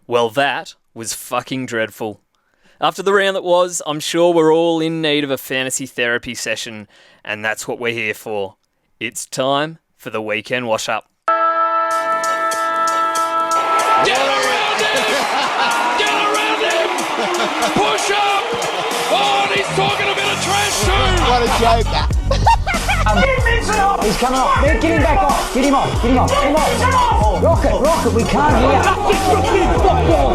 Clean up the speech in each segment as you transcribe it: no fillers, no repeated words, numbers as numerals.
Well, that was fucking dreadful. After the round that was, I'm sure we're all in need of a fantasy therapy session, and that's what we're here for. It's time for the weekend wash-up. Get around him! Get around him! Push up! Oh, and he's talking a bit of trash too! What a joker. He's coming off. Get him back off. Get him off. Get him off. Get him off. Rocket. We can't hear.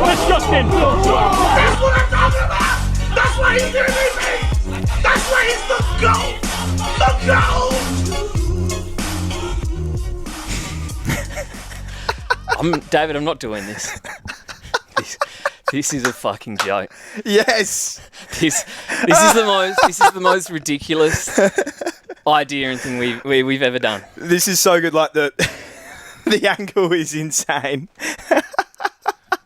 Disgusting! That's what I'm talking about! That's why he's doing this! That's why he's the GOAT! The GOAT! David, I'm not doing this. This is a fucking joke. Yes. This is the most ridiculous idea and thing we've ever done. This is so good. Like the angle is insane.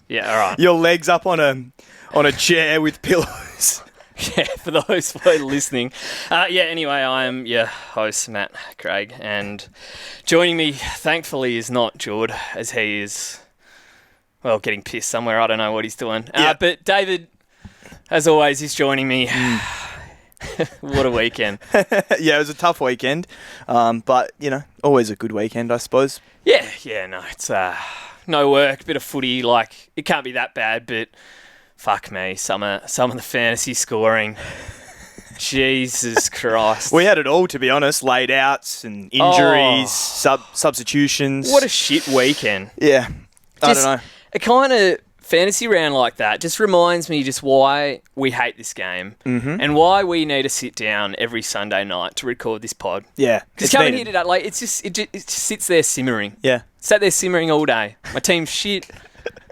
Yeah, all right. Your legs up on a chair with pillows. Yeah, for those who are listening. Anyway, I am your host, Matt Craig, and joining me, thankfully, is not Jord, as he is, well, getting pissed somewhere. I don't know what he's doing. But David, as always, is joining me. What a weekend. Yeah, it was a tough weekend, but, always a good weekend, I suppose. Yeah, no, it's no work, bit of footy, like, it can't be that bad, but fuck me, some of the fantasy scoring. Jesus Christ. We had it all, to be honest. Laid outs and injuries, substitutions. What a shit weekend. Yeah. I don't know. A kind of fantasy round like that just reminds me just why we hate this game and why we need to sit down every Sunday night to record this pod. Yeah. Because coming here today, like, it just sits there simmering. Yeah. Sat there simmering all day. My team's shit.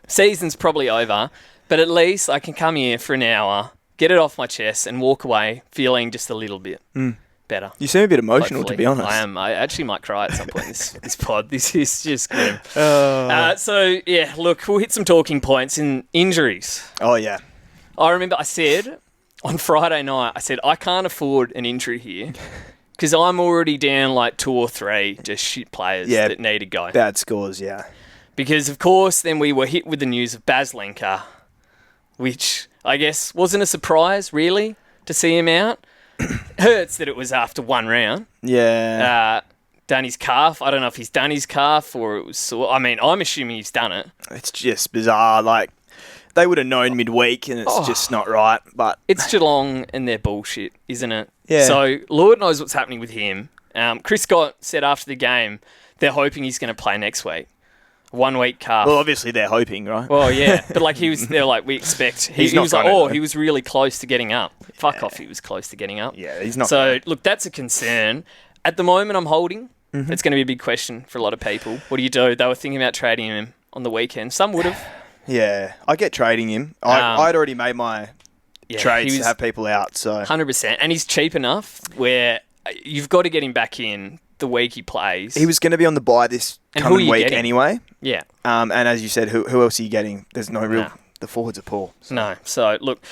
Season's probably over. But at least I can come here for an hour, get it off my chest, and walk away feeling just a little bit better. You seem a bit emotional, Hopefully. to be honest. I am. I actually might cry at some point in this pod. This is just grim. Look, we'll hit some talking points in injuries. Oh, yeah. I remember I said on Friday night, I can't afford an injury here because I'm already down like 2 or 3 just shit players that need to go. Bad scores, yeah. Because, of course, then we were hit with the news of Baz Lenker, which I guess wasn't a surprise, really, to see him out. Hurts that it was after 1 round. Yeah. Done his calf. I don't know if he's done his calf or it was sore. I mean, I'm assuming he's done it. It's just bizarre. Like, they would have known midweek and it's just not right. But it's Geelong and their bullshit, isn't it? Yeah. So, Lord knows what's happening with him. Chris Scott said after the game they're hoping he's going to play next week. 1 week calf. Well, obviously they're hoping, right? Well, yeah. But like they're like, we expect. He was like, he was really close to getting up. Yeah. Fuck off, he was close to getting up. Yeah, he's not. So, look, that's a concern. At the moment, I'm holding. It's going to be a big question for a lot of people. What do you do? They were thinking about trading him on the weekend. Some would have. Yeah, I get trading him. I'd already made my trades to have people out. So 100%. And he's cheap enough where you've got to get him back in the week he plays. He was going to be on the bye this coming week anyway. Yeah. And as you said, who else are you getting? There's no real... The forwards are poor. So. No. So, look,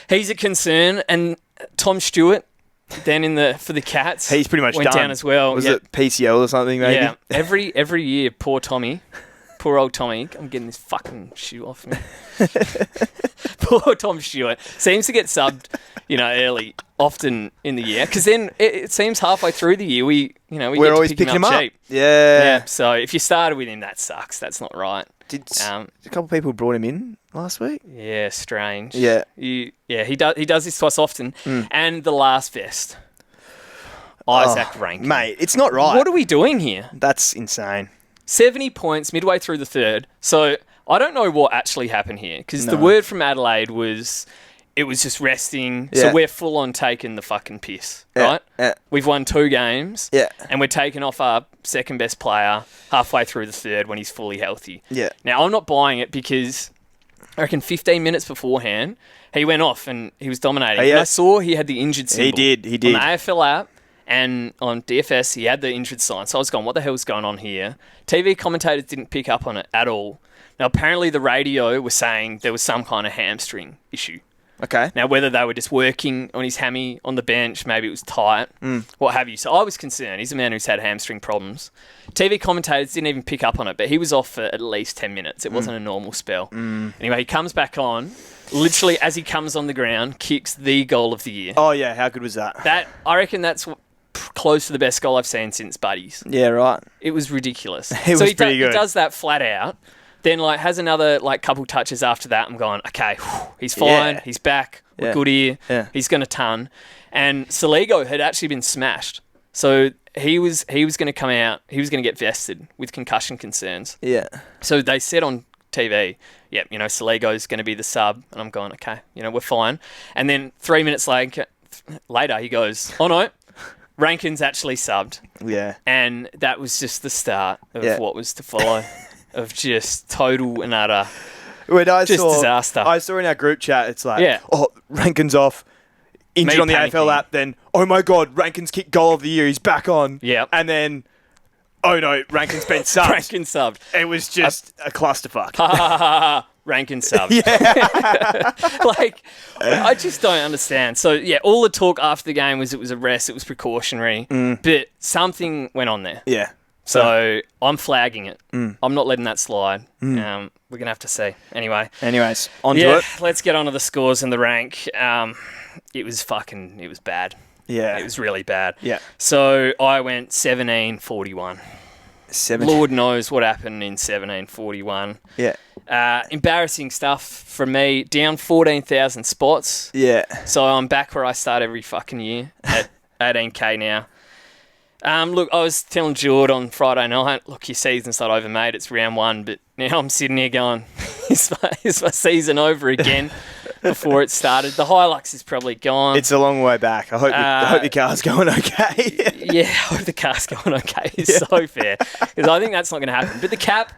he's a concern. And Tom Stewart, then for the Cats... He's pretty much went done. Down as well. Was it PCL or something, maybe? Yeah. Every year, poor Tommy... Poor old Tommy. I'm getting this fucking shoe off me. Poor Tom Stewart. Seems to get subbed, early, often in the year. Because then it seems halfway through the year we're get always to pick picking him up cheap. Yeah. So if you started with him, that sucks. That's not right. Did a couple of people brought him in last week? Yeah, strange. Yeah. He does this to us often. And the last vest. Isaac Rankin. Mate, it's not right. What are we doing here? That's insane. 70 points midway through the third. So I don't know what actually happened here because the word from Adelaide was it was just resting. Yeah. So we're full on taking the fucking piss, right? Yeah. We've won 2 games and we're taking off our second best player halfway through the third when he's fully healthy. Yeah. Now, I'm not buying it because I reckon 15 minutes beforehand, he went off and he was dominating. And I saw he had the injured symbol. He did. On the AFL app. And on DFS, he had the injured sign. So I was going, what the hell's going on here? TV commentators didn't pick up on it at all. Now, apparently the radio was saying there was some kind of hamstring issue. Okay. Now, whether they were just working on his hammy on the bench, maybe it was tight, what have you. So I was concerned. He's a man who's had hamstring problems. TV commentators didn't even pick up on it, but he was off for at least 10 minutes. It wasn't a normal spell. Anyway, he comes back on. Literally, as he comes on the ground, kicks the goal of the year. Oh, yeah. How good was that? I reckon that's close to the best goal I've seen since Buddies. Yeah, right. It was ridiculous. It was pretty good. He does that flat out, then has another couple touches after that. I'm going, okay, he's fine. He's back. We're good here. Yeah. He's going to ton. And Saligo had actually been smashed. So he was going to come out. He was going to get vested with concussion concerns. Yeah. So they said on TV, Saligo's going to be the sub. And I'm going, okay, we're fine. And then 3 minutes later, he goes, oh no, Rankin's actually subbed. Yeah. And that was just the start of what was to follow, of just total and utter disaster. I saw in our group chat, it's like, Rankin's off, injured on the AFL app, then, oh my God, Rankin's kicked goal of the year, he's back on. Yeah. And then, oh no, Rankin's been subbed. Rankin subbed. It was just a clusterfuck. Rankin subbed. Yeah. I just don't understand. So, all the talk after the game was it was a rest, it was precautionary, but something went on there. Yeah. So, I'm flagging it. I'm not letting that slide. We're going to have to see. Anyways, on to it. Let's get on to the scores and the rank. It was bad. Yeah. It was really bad. Yeah. So, I went 17-41. Lord knows what happened in 17-41. Yeah. Embarrassing stuff from me. Down 14,000 spots. Yeah. So I'm back where I start every fucking year at 18k now. Look, I was telling Jord on Friday night, look, your season's not over, mate. It's round one. But now I'm sitting here going, is my season over again before it started? The Hilux is probably gone. It's a long way back. I hope your car's going okay. Yeah, I hope the car's going okay. It's so fair. Because I think that's not going to happen. But the cap,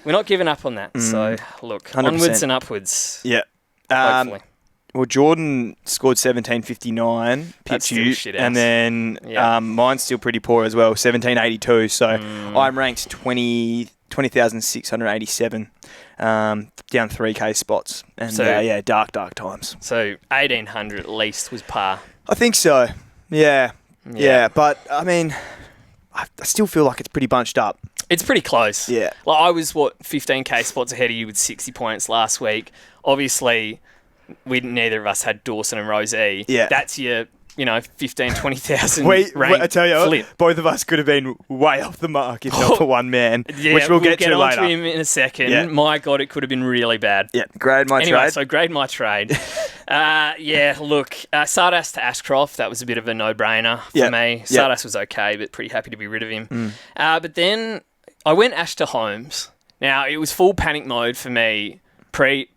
we're not giving up on that. So, look, 100%. Onwards and upwards. Yeah. Hopefully. Well, Jordan scored 17.59. That's still shit ass. And then mine's still pretty poor as well, 17.82. So I'm ranked 20,687, down 3k spots. And so, dark times. So 1,800 at least was par. I think so. Yeah. But, I mean, I still feel like it's pretty bunched up. It's pretty close. Yeah. I was, 15k spots ahead of you with 60 points last week. Obviously, neither of us had Dawson and Rosie. Yeah. That's your, 15, 20,000 rank I tell you, flip. Both of us could have been way off the mark if not for one man, which we'll get to later. On to him in a second. Yeah. My God, it could have been really bad. Yeah, grade my trade. So grade my trade. Look, Sardas to Ashcroft, that was a bit of a no-brainer for me. Sardas was okay, but pretty happy to be rid of him. But then I went Ash to Holmes. Now, it was full panic mode for me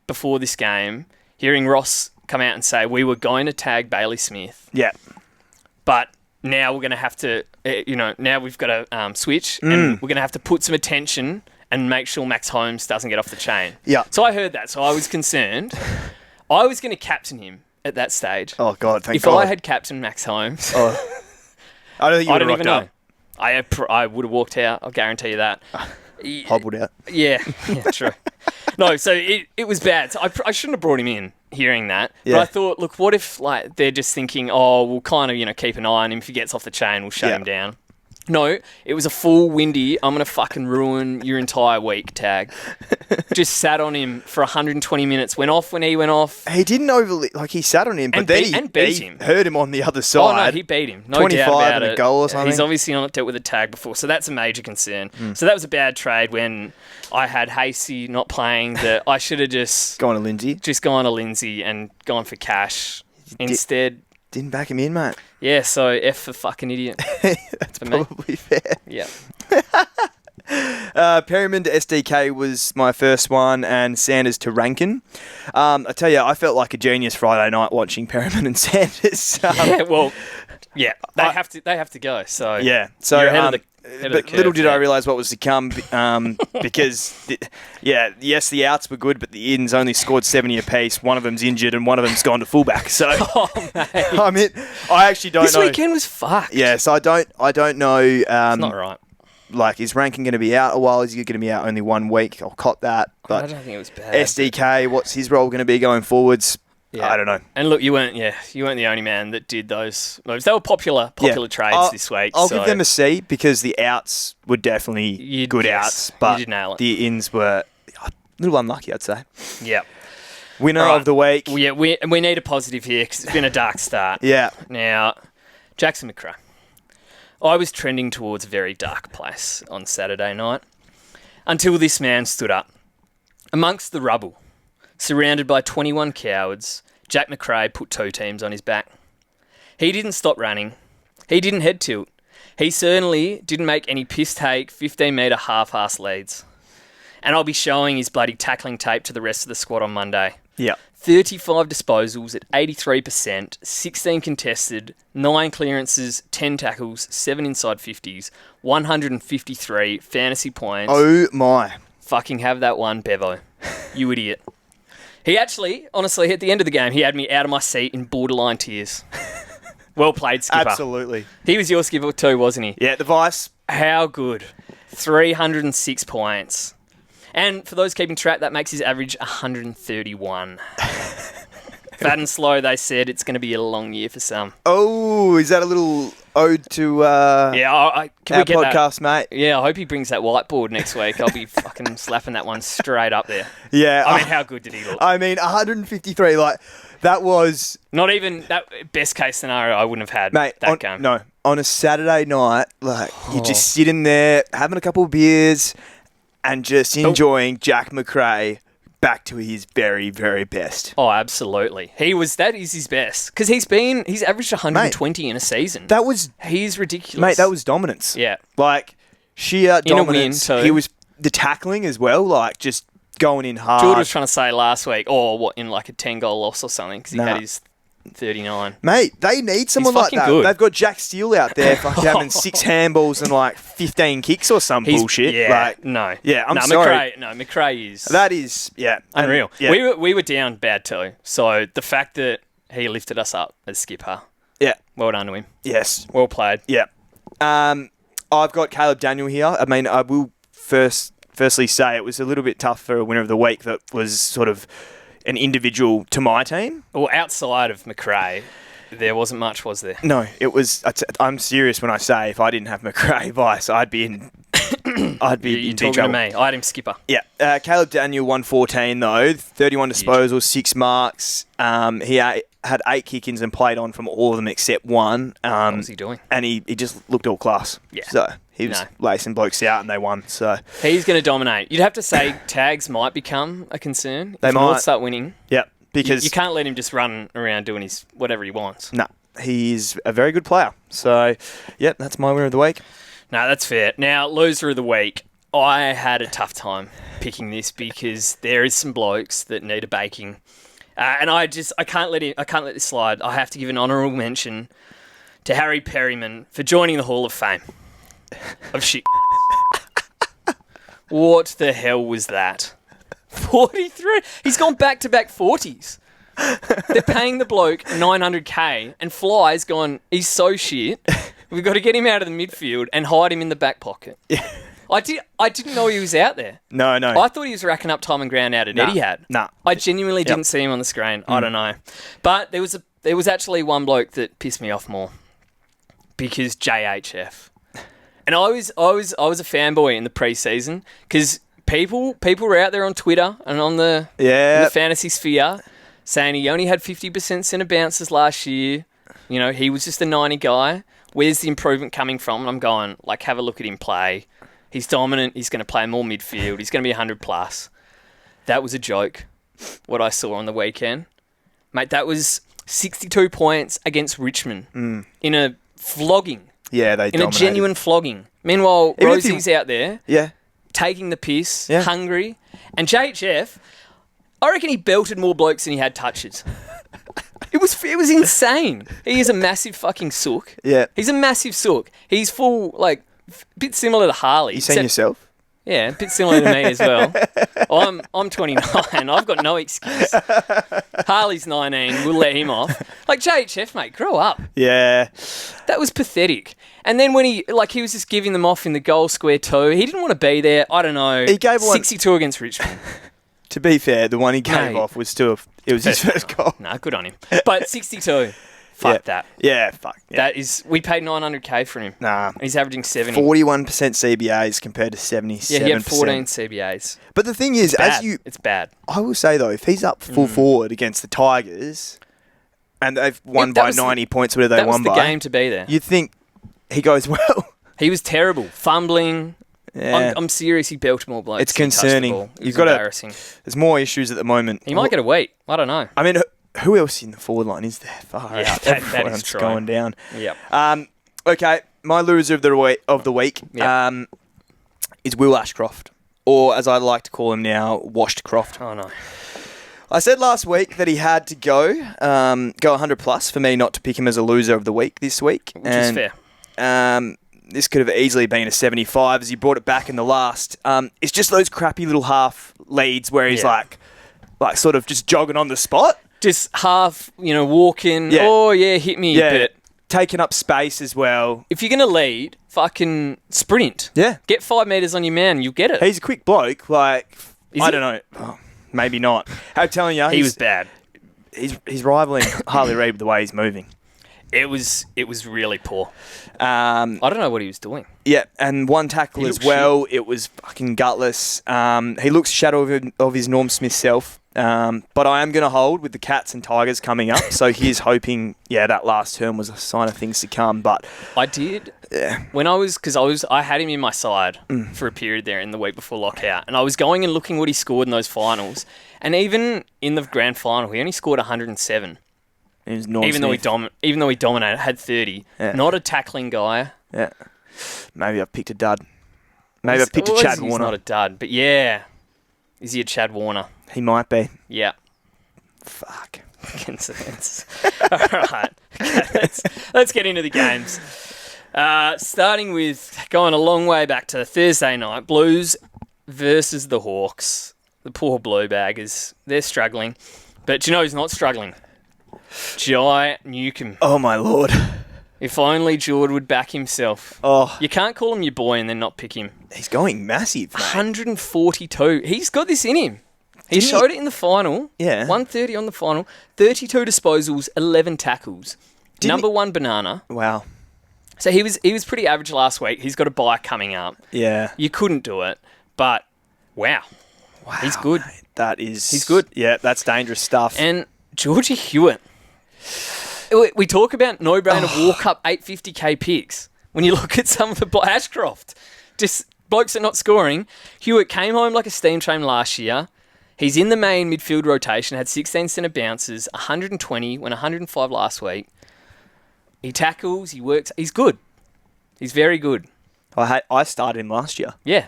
before this game, hearing Ross come out and say, we were going to tag Bailey Smith. Yeah. But now we're going to have to, now we've got to switch and we're going to have to put some attention and make sure Max Holmes doesn't get off the chain. Yeah. So I heard that. So I was concerned. I was going to captain him at that stage. Oh, God, thank God. God. If I had captained Max Holmes, I don't think you would have rocked up. I would have walked out. I'll guarantee you that. Hobbled out. Yeah, true. No, so it was bad. So I shouldn't have brought him in hearing that. Yeah. But I thought, look, what if they're just thinking, oh, we'll kind of, keep an eye on him. If he gets off the chain, we'll shut him down. No, it was a full windy, I'm going to fucking ruin your entire week tag. Just sat on him for 120 minutes. Went off when he went off. He didn't overly... he sat on him, but then he beat him. Hurt him on the other side. Oh, no, he beat him. No 25 doubt about and it. a goal or something. He's obviously not dealt with a tag before, so that's a major concern. So that was a bad trade when I had Hasey not playing. That I should have just... Gone to Lindsay. Just gone to Lindsay and gone for cash instead. Didn't back him in, mate. Yeah, so F for fucking idiot. That's probably fair. Yeah. Perryman to SDK was my first one, and Sanders to Rankin. I tell you, I felt like a genius Friday night watching Perryman and Sanders. They have to go. So yeah, so you're ahead of the but little did I realise what was to come, because yes, the outs were good, but the ins only scored 70 apiece. One of them's injured, and one of them's gone to fullback. So I mean, I actually don't know. This weekend was fucked. Yeah, so I don't know. It's not right. Is Rankin going to be out a while? Is he going to be out only 1 week? I'll cop that. But I don't think it was bad. SDK, what's his role going to be going forwards? I don't know. And look, you weren't the only man that did those moves. They were popular trades this week. I'll give them a C because the outs were definitely good outs, but you did nail it. The ins were a little unlucky, I'd say. Yeah. Winner of the week. Yeah, we need a positive here because it's been a dark start. Yeah. Now, Jackson McRae. I was trending towards a very dark place on Saturday night until this man stood up. Amongst the rubble, surrounded by 21 cowards, Jack McRae put 2 teams on his back. He didn't stop running. He didn't head tilt. He certainly didn't make any piss-take 15-metre half-ass leads. And I'll be showing his bloody tackling tape to the rest of the squad on Monday. Yeah. 35 disposals at 83%, 16 contested, 9 clearances, 10 tackles, 7 inside 50s, 153 fantasy points. Oh, my. Fucking have that one, Bevo. You idiot. He actually, honestly, at the end of the game, he had me out of my seat in borderline tears. Well played, skipper. Absolutely. He was your skipper too, wasn't he? Yeah, the Vice. How good. 306 points. And for those keeping track, that makes his average 131. Fat and slow, they said it's going to be a long year for some. Oh, is that a little ode to Can our we get podcast, mate? Yeah, I hope he brings that whiteboard next week. I'll be fucking slapping that one straight up there. Yeah. I mean, how good did he look? I mean, 153, like, that was... Not even that best case scenario I wouldn't have had that game. No, on a Saturday night, like, you're just sitting there, having a couple of beers and just enjoying Jack McRae back to his very, very best. Oh, absolutely. That is his best. Because he's averaged 120 in a season. He's ridiculous. Mate, that was dominance. Yeah. Like, sheer dominance. In a win, too. He was the tackling as well, like, just going in hard. George was trying to say last week, in like a 10-goal loss or something, because he had his 39. Mate, they need someone like that. Good. They've got Jack Steele out there fucking having 6 handballs and like 15 kicks or some bullshit. Yeah, I'm sorry. McRae is... That is, unreal. Yeah. We were down bad too, so the fact that he lifted us up as skipper, well done to him. Yes. Well played. Yeah. I've got Caleb Daniel here. I mean, I will firstly say it was a little bit tough for a winner of the week that was sort of an individual to my team. Well, outside of McRae, there wasn't much, was there? No, it was... I'm serious when I say if I didn't have McRae Vice, I'd be in... I'd be in big trouble. To me. I had him skipper. Yeah. Caleb Daniel, 114 though, 31 disposals, 6 marks. He had 8 kick-ins and played on from all of them except one. What was he doing? And he just looked all class. Yeah. So he was lacing blokes out and they won. So he's going to dominate. You'd have to say tags might become a concern. They if might North start winning. Yeah, because you can't let him just run around doing his whatever he wants. No, he's a very good player. So, that's my winner of the week. No, that's fair. Now, loser of the week. I had a tough time picking this because there is some blokes that need a baking, and I can't let this slide. I have to give an honourable mention to Harry Perryman for joining the Hall of Fame of shit. What the hell was that? 43. He's gone back-to-back 40s. They're paying the bloke $900K, and Fly's gone, he's so shit. We've got to get him out of the midfield and hide him in the back pocket. Yeah. I didn't know he was out there. No. I thought he was racking up time and ground out at Etihad. No. I genuinely didn't see him on the screen. I don't know. But there was actually one bloke that pissed me off more. Because JHF. And I was a fanboy in the preseason because people were out there on Twitter and on the fantasy sphere saying he only had 50% centre bounces last year. You know, he was just a 90 guy. Where's the improvement coming from? And I'm going, have a look at him play. He's dominant. He's going to play more midfield. He's going to be 100 plus. That was a joke, what I saw on the weekend. Mate, that was 62 points against Richmond in a flogging. Yeah, they dominated. In a genuine flogging. Meanwhile, Rosie's out there taking the piss, hungry. And JHF, I reckon he belted more blokes than he had touches. It was insane. He is a massive fucking sook. Yeah. He's a massive sook. He's full, a bit similar to Harley. You seen yourself? Yeah, a bit similar to me as well. I'm 29. I've got no excuse. Harley's 19. We'll let him off. JHF, mate, grow up. Yeah. That was pathetic. And then when he was just giving them off in the goal square too. He didn't want to be there. I don't know. He gave 62 against Richmond. To be fair, the one he gave Mate. off was still... It was his first goal. No, good on him. But 62. Fuck that. Yeah, fuck. Yeah. That is... We paid $900K for him. Nah. He's averaging 70. 41% CBAs compared to 77%. Yeah, he had 14 CBAs. But the thing is, It's bad. I will say, though, if he's up full forward against the Tigers and they've won by 90 points, whatever they won by... That was the game to be there. You'd think he goes well. He was terrible. Fumbling. Yeah. I'm serious. He belted more blokes. It's He touched the concerning. ball. It was You've got embarrassing. There's more issues at the moment. He might get a week. I don't know. I mean, who else in the forward line is there? Far Yeah, out. that is Everyone's true. going down. Yep. Okay, my loser of the week Yep. is Will Ashcroft, or as I like to call him now, Washcroft. Oh, no. I said last week that he had to go 100 plus for me not to pick him as a loser of the week this week. Which is fair. This could have easily been a 75 as he brought it back in the last. It's just those crappy little half leads where he's like sort of just jogging on the spot. Just half, walking. Yeah. Oh, yeah, hit me. Yeah, But taking up space as well. if you're going to lead, fucking sprint. Yeah. Get 5 metres on your man. You'll get it. He's a quick bloke. Like, Is I he? don't know. Oh, maybe not. I'm telling you, He was bad. He's rivaling Harley Reid with the way he's moving. It was really poor. I I don't know what he was doing. Yeah, and one tackle He as looked well. It was fucking gutless. He looks shadow of his Norm Smith self. But I am going to hold with the Cats and Tigers coming up. So he's hoping, that last term was a sign of things to come. But I did. Yeah. When I had him in my side for a period there in the week before lockout, and I was going and looking what he scored in those finals, and even in the grand final, he only scored 107. it was Norm Even though Smith. he dominated, had 30. Yeah. Not a tackling guy. Yeah. Maybe I've picked a dud. Maybe I've picked a Chad He's Warner. not a dud, but yeah. Is he a Chad Warner? He might be. Yeah. Fuck. Concerns. All right. Okay, let's get into the games. Starting with going a long way back to Thursday night, Blues versus the Hawks. The poor Blue Baggers. They're struggling. But do you know who's not struggling? Jai Newcomb. Oh, my Lord. If only Jord would back himself. Oh, You can't call him your boy and then not pick him. he's going massive, mate. 142. He's got this in him. He Didn't he- showed it in the final. Yeah. 130 on the final. 32 disposals, 11 tackles. Number one banana. Wow. So he was pretty average last week. He's got a bye coming up. Yeah. You couldn't do it, but wow. He's good. Mate, that is... He's good. Yeah, that's dangerous stuff. And Georgie Hewitt. We talk about no-brainer walk-up 850k picks. When you look at some of the Ashcroft, just blokes are not scoring. Hewitt came home like a steam train last year. He's in the main midfield rotation, had 16 centre bounces, 120, went 105 last week. He tackles, he works. He's good. He's very good. I started him last year, Yeah.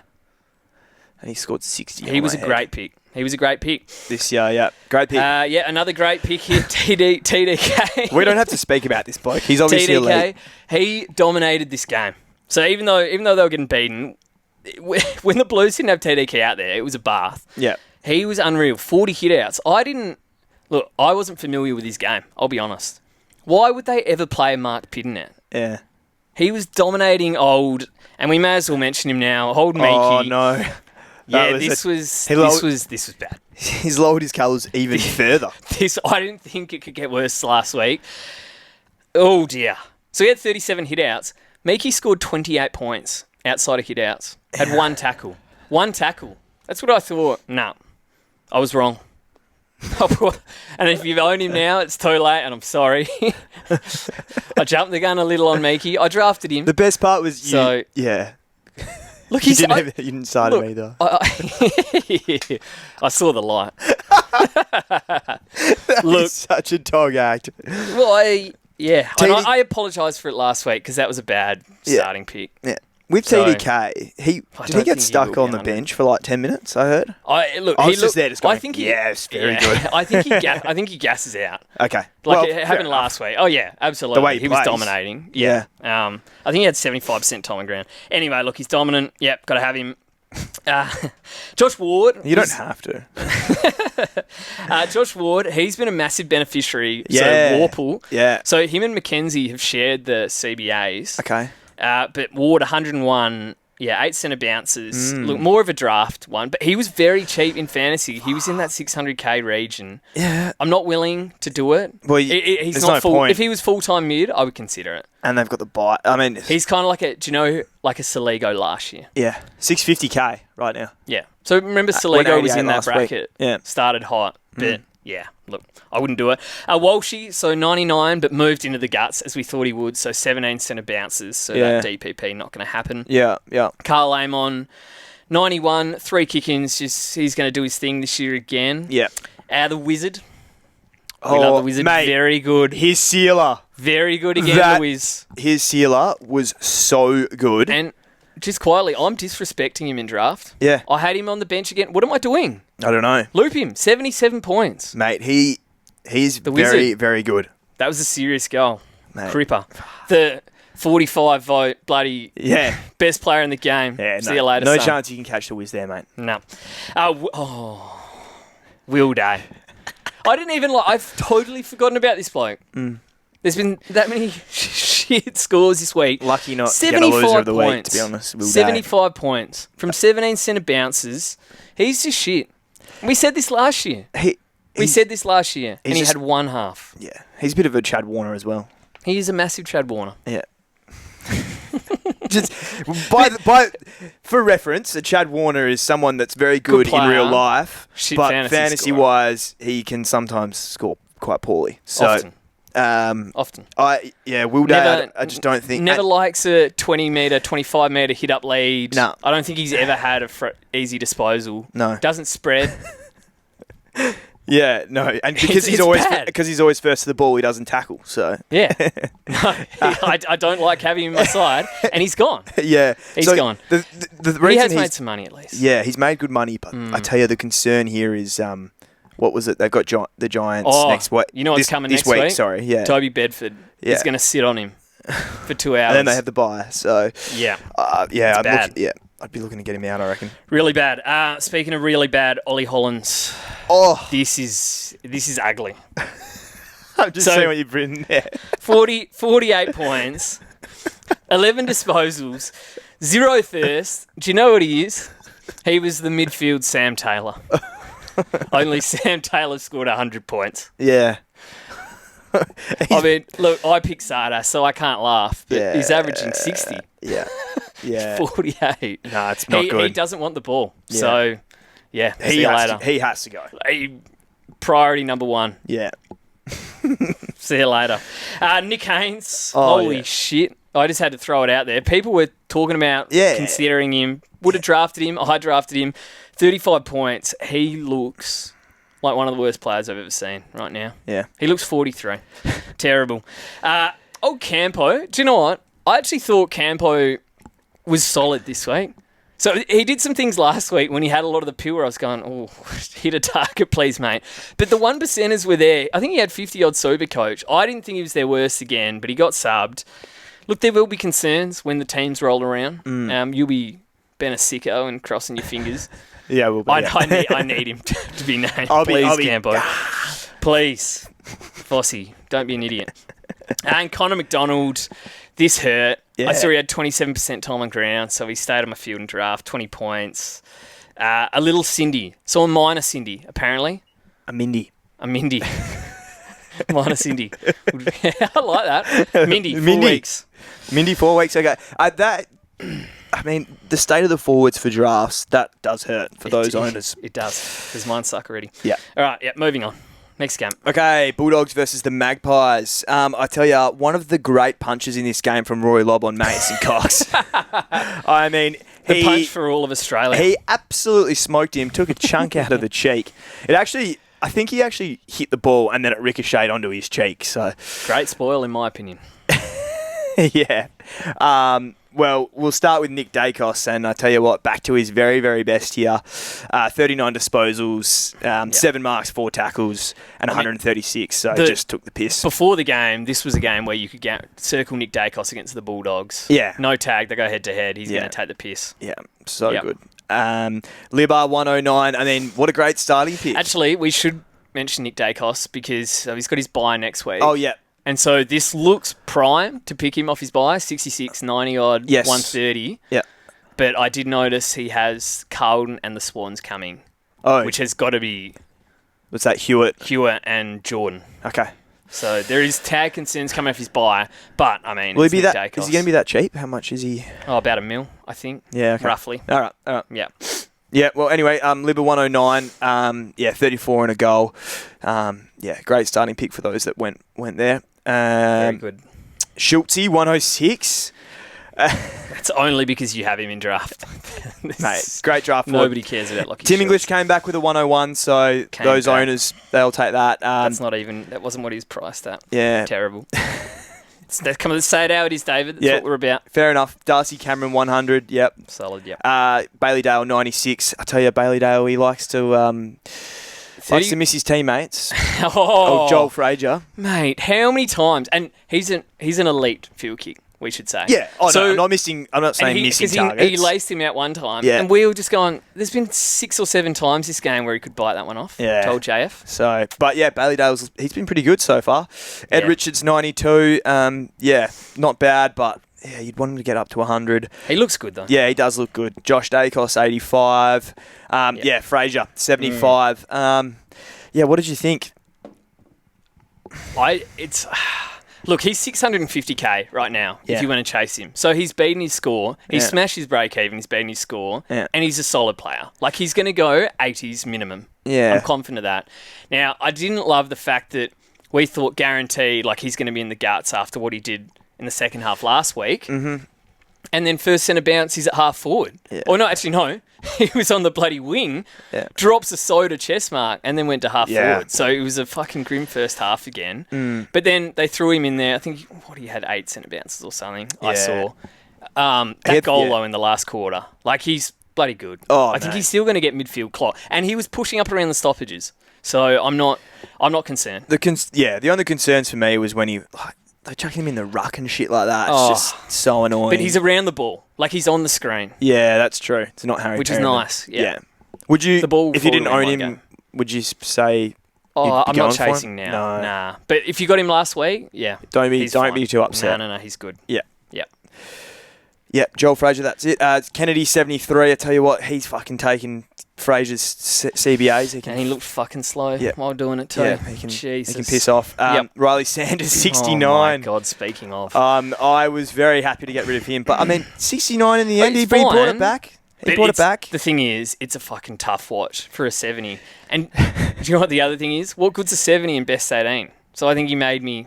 and he scored 60. He was a great pick. He was a great pick. This year, yeah. Great pick. Yeah, another great pick here, TDK. We don't have to speak about this bloke. He's obviously elite. TDK, he dominated this game. So even though they were getting beaten, when the Blues didn't have TDK out there, it was a bath. Yeah. He was unreal. 40 hit-outs. I wasn't familiar with his game, I'll be honest. Why would they ever play Mark Pittonet? Yeah. He was dominating old, and we may as well mention him now, old Meekie. Oh, no. Yeah, That was this was bad. He's lowered his colours even further. I didn't think it could get worse last week. Oh, dear. So he had 37 hit-outs. Meekie scored 28 points outside of hit-outs. Had one tackle. One tackle. That's what I thought. No, I was wrong. And if you've owned him now, it's too late, and I'm sorry. I jumped the gun a little on Meekie. I drafted him. The best part was you. So- Yeah. Look, You he's... didn't start him either. I saw the light. Look. Such a dog act. Well, and TD I apologise for it last week because that was a bad starting pick. Yeah. With So- TDK, did he don't get think he stuck will on be the 100. bench for like 10 minutes, I heard? I I he was just looked- there just going, I think he, yes, very yeah, good. I think he gasses out. Okay. Like fair it happened enough. last week. Oh, yeah, absolutely. The way he was plays. dominating. Yeah. I think he had 75% time on ground. Anyway, look, he's dominant. Yep, got to have him. Josh Ward. You don't have to. Josh Ward, he's been a massive beneficiary. Yeah. So Warple. Yeah. So him and Mackenzie have shared the CBAs. Okay. But Ward 101 8 centre bounces. Look, more of a draft one, but he was very cheap in fantasy. He was in that 600k region. Yeah. I'm not willing to do it. Well, he's there's not no full. point. If he was full-time mid, I would consider it. And they've got the buy. I mean, He's kind of like a Saligo last year. yeah, 650k right now. Yeah. So remember Saligo was 188 in that last week. bracket. Yeah. Started hot, but yeah, look, I wouldn't do it. Walshy, so 99, but moved into the guts as we thought he would. So 17 centre bounces. So that DPP not going to happen. Yeah. Carl Amon, 91, 3 kick-ins. Just he's going to do his thing this year again. Yeah. The Wizard. We love the Wizard. Mate, very good. his sealer. Very good again, the Wiz. His sealer was so good. And just quietly, I'm disrespecting him in draft. Yeah. I had him on the bench again. What am I doing? I don't know. Loop him. 77 points. Mate, he's The very, Wizard. very good. That was a serious goal. Mate. Cripper. The 45 vote bloody Yeah. best player in the game. Yeah, See you later, no son. chance you can catch the Wiz there, mate. No. Will Day. I didn't even I've totally forgotten about this bloke. There's been that many shit scores this week. Lucky not to get a loser of the week, to be honest. Will Day. 75 points from 17 centre bounces. He's just shit. We said this last year. We said this last year, and he just- had one half. Yeah. He's a bit of a Chad Warner as well. He is a massive Chad Warner. Yeah. Just for reference, a Chad Warner is someone that's very good in player. real life, Shit but fantasy fantasy-wise, he can sometimes score quite poorly. So, Often. Will Day, I just don't think. Never likes a 20-metre, 25-metre hit-up lead. No. I don't think he's ever had a easy disposal. No. Doesn't spread. Yeah, no, and because It's bad. he's always first to the ball, he doesn't tackle. So Yeah. No, I don't like having him on my side, and he's gone. yeah, He's so gone. The He reason has he's made some money at least. yeah, he's made good money, but I tell you, the concern here is what was it? They've got the Giants next week. You know what's coming this next week? Sorry, yeah, Toby Bedford Yeah. is going to sit on him for 2 hours. and then they have the bye. So Yeah. yeah, bad. I'd be looking to get him out. I reckon. Really bad. Speaking of really bad, Ollie Hollins. Oh, This is ugly. I'm just So- saying what you've written there. 48 points, 11 disposals, 0 thirst. Do you know what he is? He was the midfield Sam Taylor. Only Sam Taylor scored 100 points. Yeah. I mean, look, I picked Sada, so I can't laugh. But he's averaging 60. Yeah. Yeah. 48. No, it's not good. He doesn't want the ball. Yeah. So, yeah, see He you has later. he has to go. Priority number 1. Yeah. See you later. Nick Haynes. Oh, Holy yeah. shit. I just had to throw it out there. People were talking about considering him. Would have drafted him. I drafted him. 35 points. He looks like one of the worst players I've ever seen right now. Yeah. He looks 43. Terrible. Campo. Do you know what? I actually thought Campo was solid this week. So he did some things last week when he had a lot of the pill where I was going, oh, hit a target, please, mate. But the 1%ers were there. I think he had 50-odd sober coach. I didn't think he was their worst again, but he got subbed. Look, there will be concerns when the teams roll around. You'll be being a sicko and crossing your fingers. Yeah, we'll be. I need him to be named. Please, Campo. Please. Fossey, don't be an idiot. And Connor McDonald, this hurt. Yeah. I saw he had 27% time on ground, so he stayed on my field and draft, 20 points. A little Cindy. So a minor Cindy, apparently. A Mindy. A Mindy. Minor Cindy. I like that. Mindy, 4 weeks. Mindy, 4 weeks ago. I mean, the state of the forwards for drafts, that does hurt for those owners. It does, because mine suck already. Yeah. All right, moving on. Next game. Okay, Bulldogs versus the Magpies. I tell you, one of the great punches in this game from Roy Lobb on Mason Cox. I mean, The punch for all of Australia. He absolutely smoked him, took a chunk out of the cheek. I think he actually hit the ball and then it ricocheted onto his cheek. So great spoil, in my opinion. yeah. Well, we'll start with Nick Dacos, and I tell you what, back to his very, very best here. 39 disposals, 7 marks, 4 tackles, and 136, so just took the piss. Before the game, this was a game where you could circle Nick Dacos against the Bulldogs. Yeah. No tag, they go head-to-head. He's going to take the piss. Yeah, so good. Libar 109, I mean, what a great starting pick. Actually, we should mention Nick Dacos because he's got his bye next week. Oh, yeah. And so this looks prime to pick him off his bye, 66, 90-odd, 130. Yeah. But I did notice he has Carlton and the Swans coming, which has got to be... What's that, Hewitt and Jordan. Okay. So there is tag concerns coming off his buy, but, I mean... Will he be that... Is he going to be that cheap? How much is he? Oh, about $1 million, I think. Yeah, okay. Roughly. All right. Yeah. Yeah, well, anyway, Libba 109, 34 and a goal. Great starting pick for those that went there. Very good. Schultze, 106. That's only because you have him in draft. Mate, great draft. Nobody cares about Lockie Tim Schultz. English came back with a 101, so those owners, they'll take that. That wasn't what he was priced at. Yeah. Terrible. Come on, say it how it is, David. That's what we're about. Fair enough. Darcy Cameron, 100. Yep. Solid, yep. Bailey Dale, 96. I tell you, Bailey Dale, he likes to miss his teammates. Joel Frazier. Mate, how many times? And he's an elite field kick, we should say. Yeah. I'm not saying missing targets. He laced him out one time. Yeah. And we were just going, there's been 6 or 7 times this game where he could bite that one off. Yeah. Told JF. So, but yeah, Bailey Dale's, he's been pretty good so far. Ed Richards, 92. Not bad, but yeah, you'd want him to get up to 100. He looks good, though. Yeah, he does look good. Josh Dacos, 85. Frazier, 75. What did you think? Look, he's 650k right now if you want to chase him. So he's beaten his score. He's smashed his break even. He's beaten his score. Yeah. And he's a solid player. Like, he's going to go 80s minimum. Yeah. I'm confident of that. Now, I didn't love the fact that we thought guaranteed, like, he's going to be in the guts after what he did in the second half last week. Mm-hmm. And then first centre bounce, he's at half forward. Yeah. Or no, actually, no. He was on the bloody wing, drops a soda chest mark, and then went to half forward. So it was a fucking grim first half again. But then they threw him in there. I think, he had 8 centre bounces or something, I saw. That goal, though, in the last quarter. Like, he's bloody good. I think he's still going to get midfield clock. And he was pushing up around the stoppages. So I'm not concerned. The only concerns for me was when they chuck him in the ruck and shit like that. It's just so annoying. But he's around the ball. Like, he's on the screen. Yeah, that's true. It's not Harry Which Perryman. is nice. Yeah. Would you, the ball if you didn't own him, game. would you say... I'm not chasing now. No. Nah. But if you got him last week, Don't be too upset. No, he's good. Yeah. Yep. Yeah, Joel Frazier, that's it. Kennedy, 73. I tell you what, he's fucking taking Frazier's CBAs. And he looked fucking slow while doing it too. Yeah, he can piss off. Riley Sanders, 69. Oh my God, speaking of. I was very happy to get rid of him. But, 69 in the end. He brought it back. The thing is, it's a fucking tough watch for a 70. And do you know what the other thing is? What good's a 70 in best 18? So I think he made me...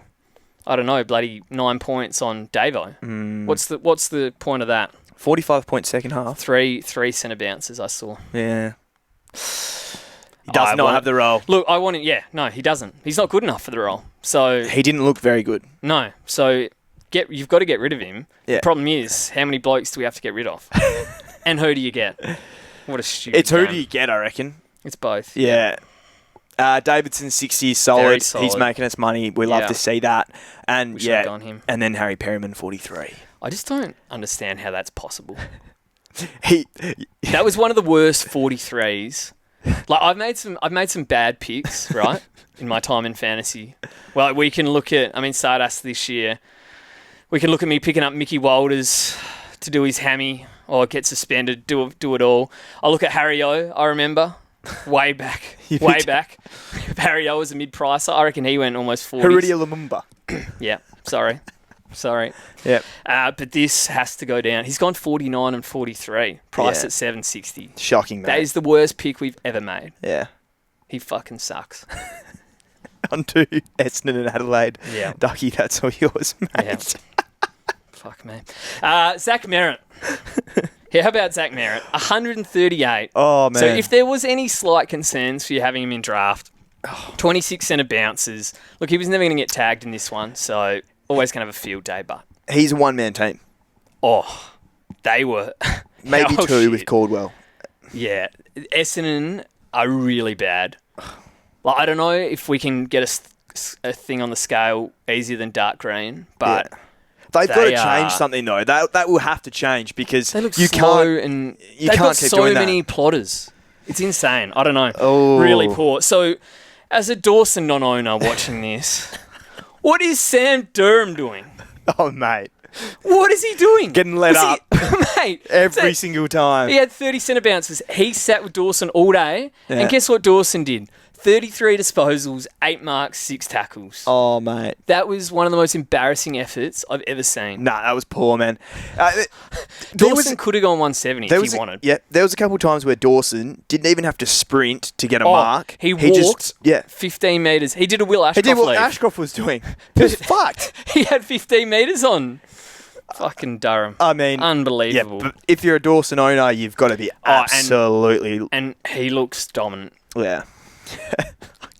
I don't know, bloody 9 points on Davo. What's the point of that? 45 point second half. Three centre bounces I saw. Yeah. He does not have the role. Look, I want it. Yeah, no, he doesn't. He's not good enough for the role. So he didn't look very good. No. So you've got to get rid of him. Yeah. The problem is, how many blokes do we have to get rid of? And who do you get? What a stupid It's who game. do you get, I reckon. It's both. Yeah. Davidson, 60 is solid. Very solid. He's making us money. We love to see that. And we should have gone him. And then Harry Perryman, 43. I just don't understand how that's possible. That was one of the worst 43s. Like, I've made some bad picks, right, in my time in fantasy. Well, we can look at, Stardust this year. We can look at me picking up Mickey Walters to do his hammy or get suspended, do it all. I look at Harry O, I remember. Way back. Harry O was a mid-pricer. I reckon he went almost 40. Heredia Lumumba. Yeah, sorry. Yeah. But this has to go down. He's gone 49 and 43, priced at 760. Shocking, mate. That is the worst pick we've ever made. Yeah. He fucking sucks. On to Essendon and Adelaide. Yeah. Ducky, that's all yours, mate. Yeah. Fuck me. Zach Merritt. How about Zach Merritt? 138. Oh, man. So if there was any slight concerns for you having him in draft, 26 centre bounces. Look, he was never going to get tagged in this one, so always going to have a field day, but... He's a one-man team. Oh, they were... Maybe two with Caldwell. Yeah. Essendon are really bad. Like, I don't know if we can get a thing on the scale easier than dark green, but... Yeah. They've got to change something, though. That will have to change because they look you slow can't. And you they've can't got keep so doing that. many plotters. It's insane. I don't know. Oh. Really poor. So, as a Dawson non-owner watching this, what is Sam Durham doing? Oh, mate. What is he doing? Getting let up. Mate. Every single time. He had 30 centre bounces. He sat with Dawson all day. Yeah. And guess what Dawson did? 33 disposals, 8 marks, 6 tackles. Oh, mate. That was one of the most embarrassing efforts I've ever seen. Nah, that was poor, man. Dawson could have gone 170 if he wanted. There was a couple of times where Dawson didn't even have to sprint to get a mark. He walked just, 15 metres. He did a Will Ashcroft He did what lead. Ashcroft was doing. He was fucked. He had 15 metres on. Fucking Durham. I mean, unbelievable. Yeah, but if you're a Dawson owner, you've got to be absolutely. And he looks dominant. Yeah.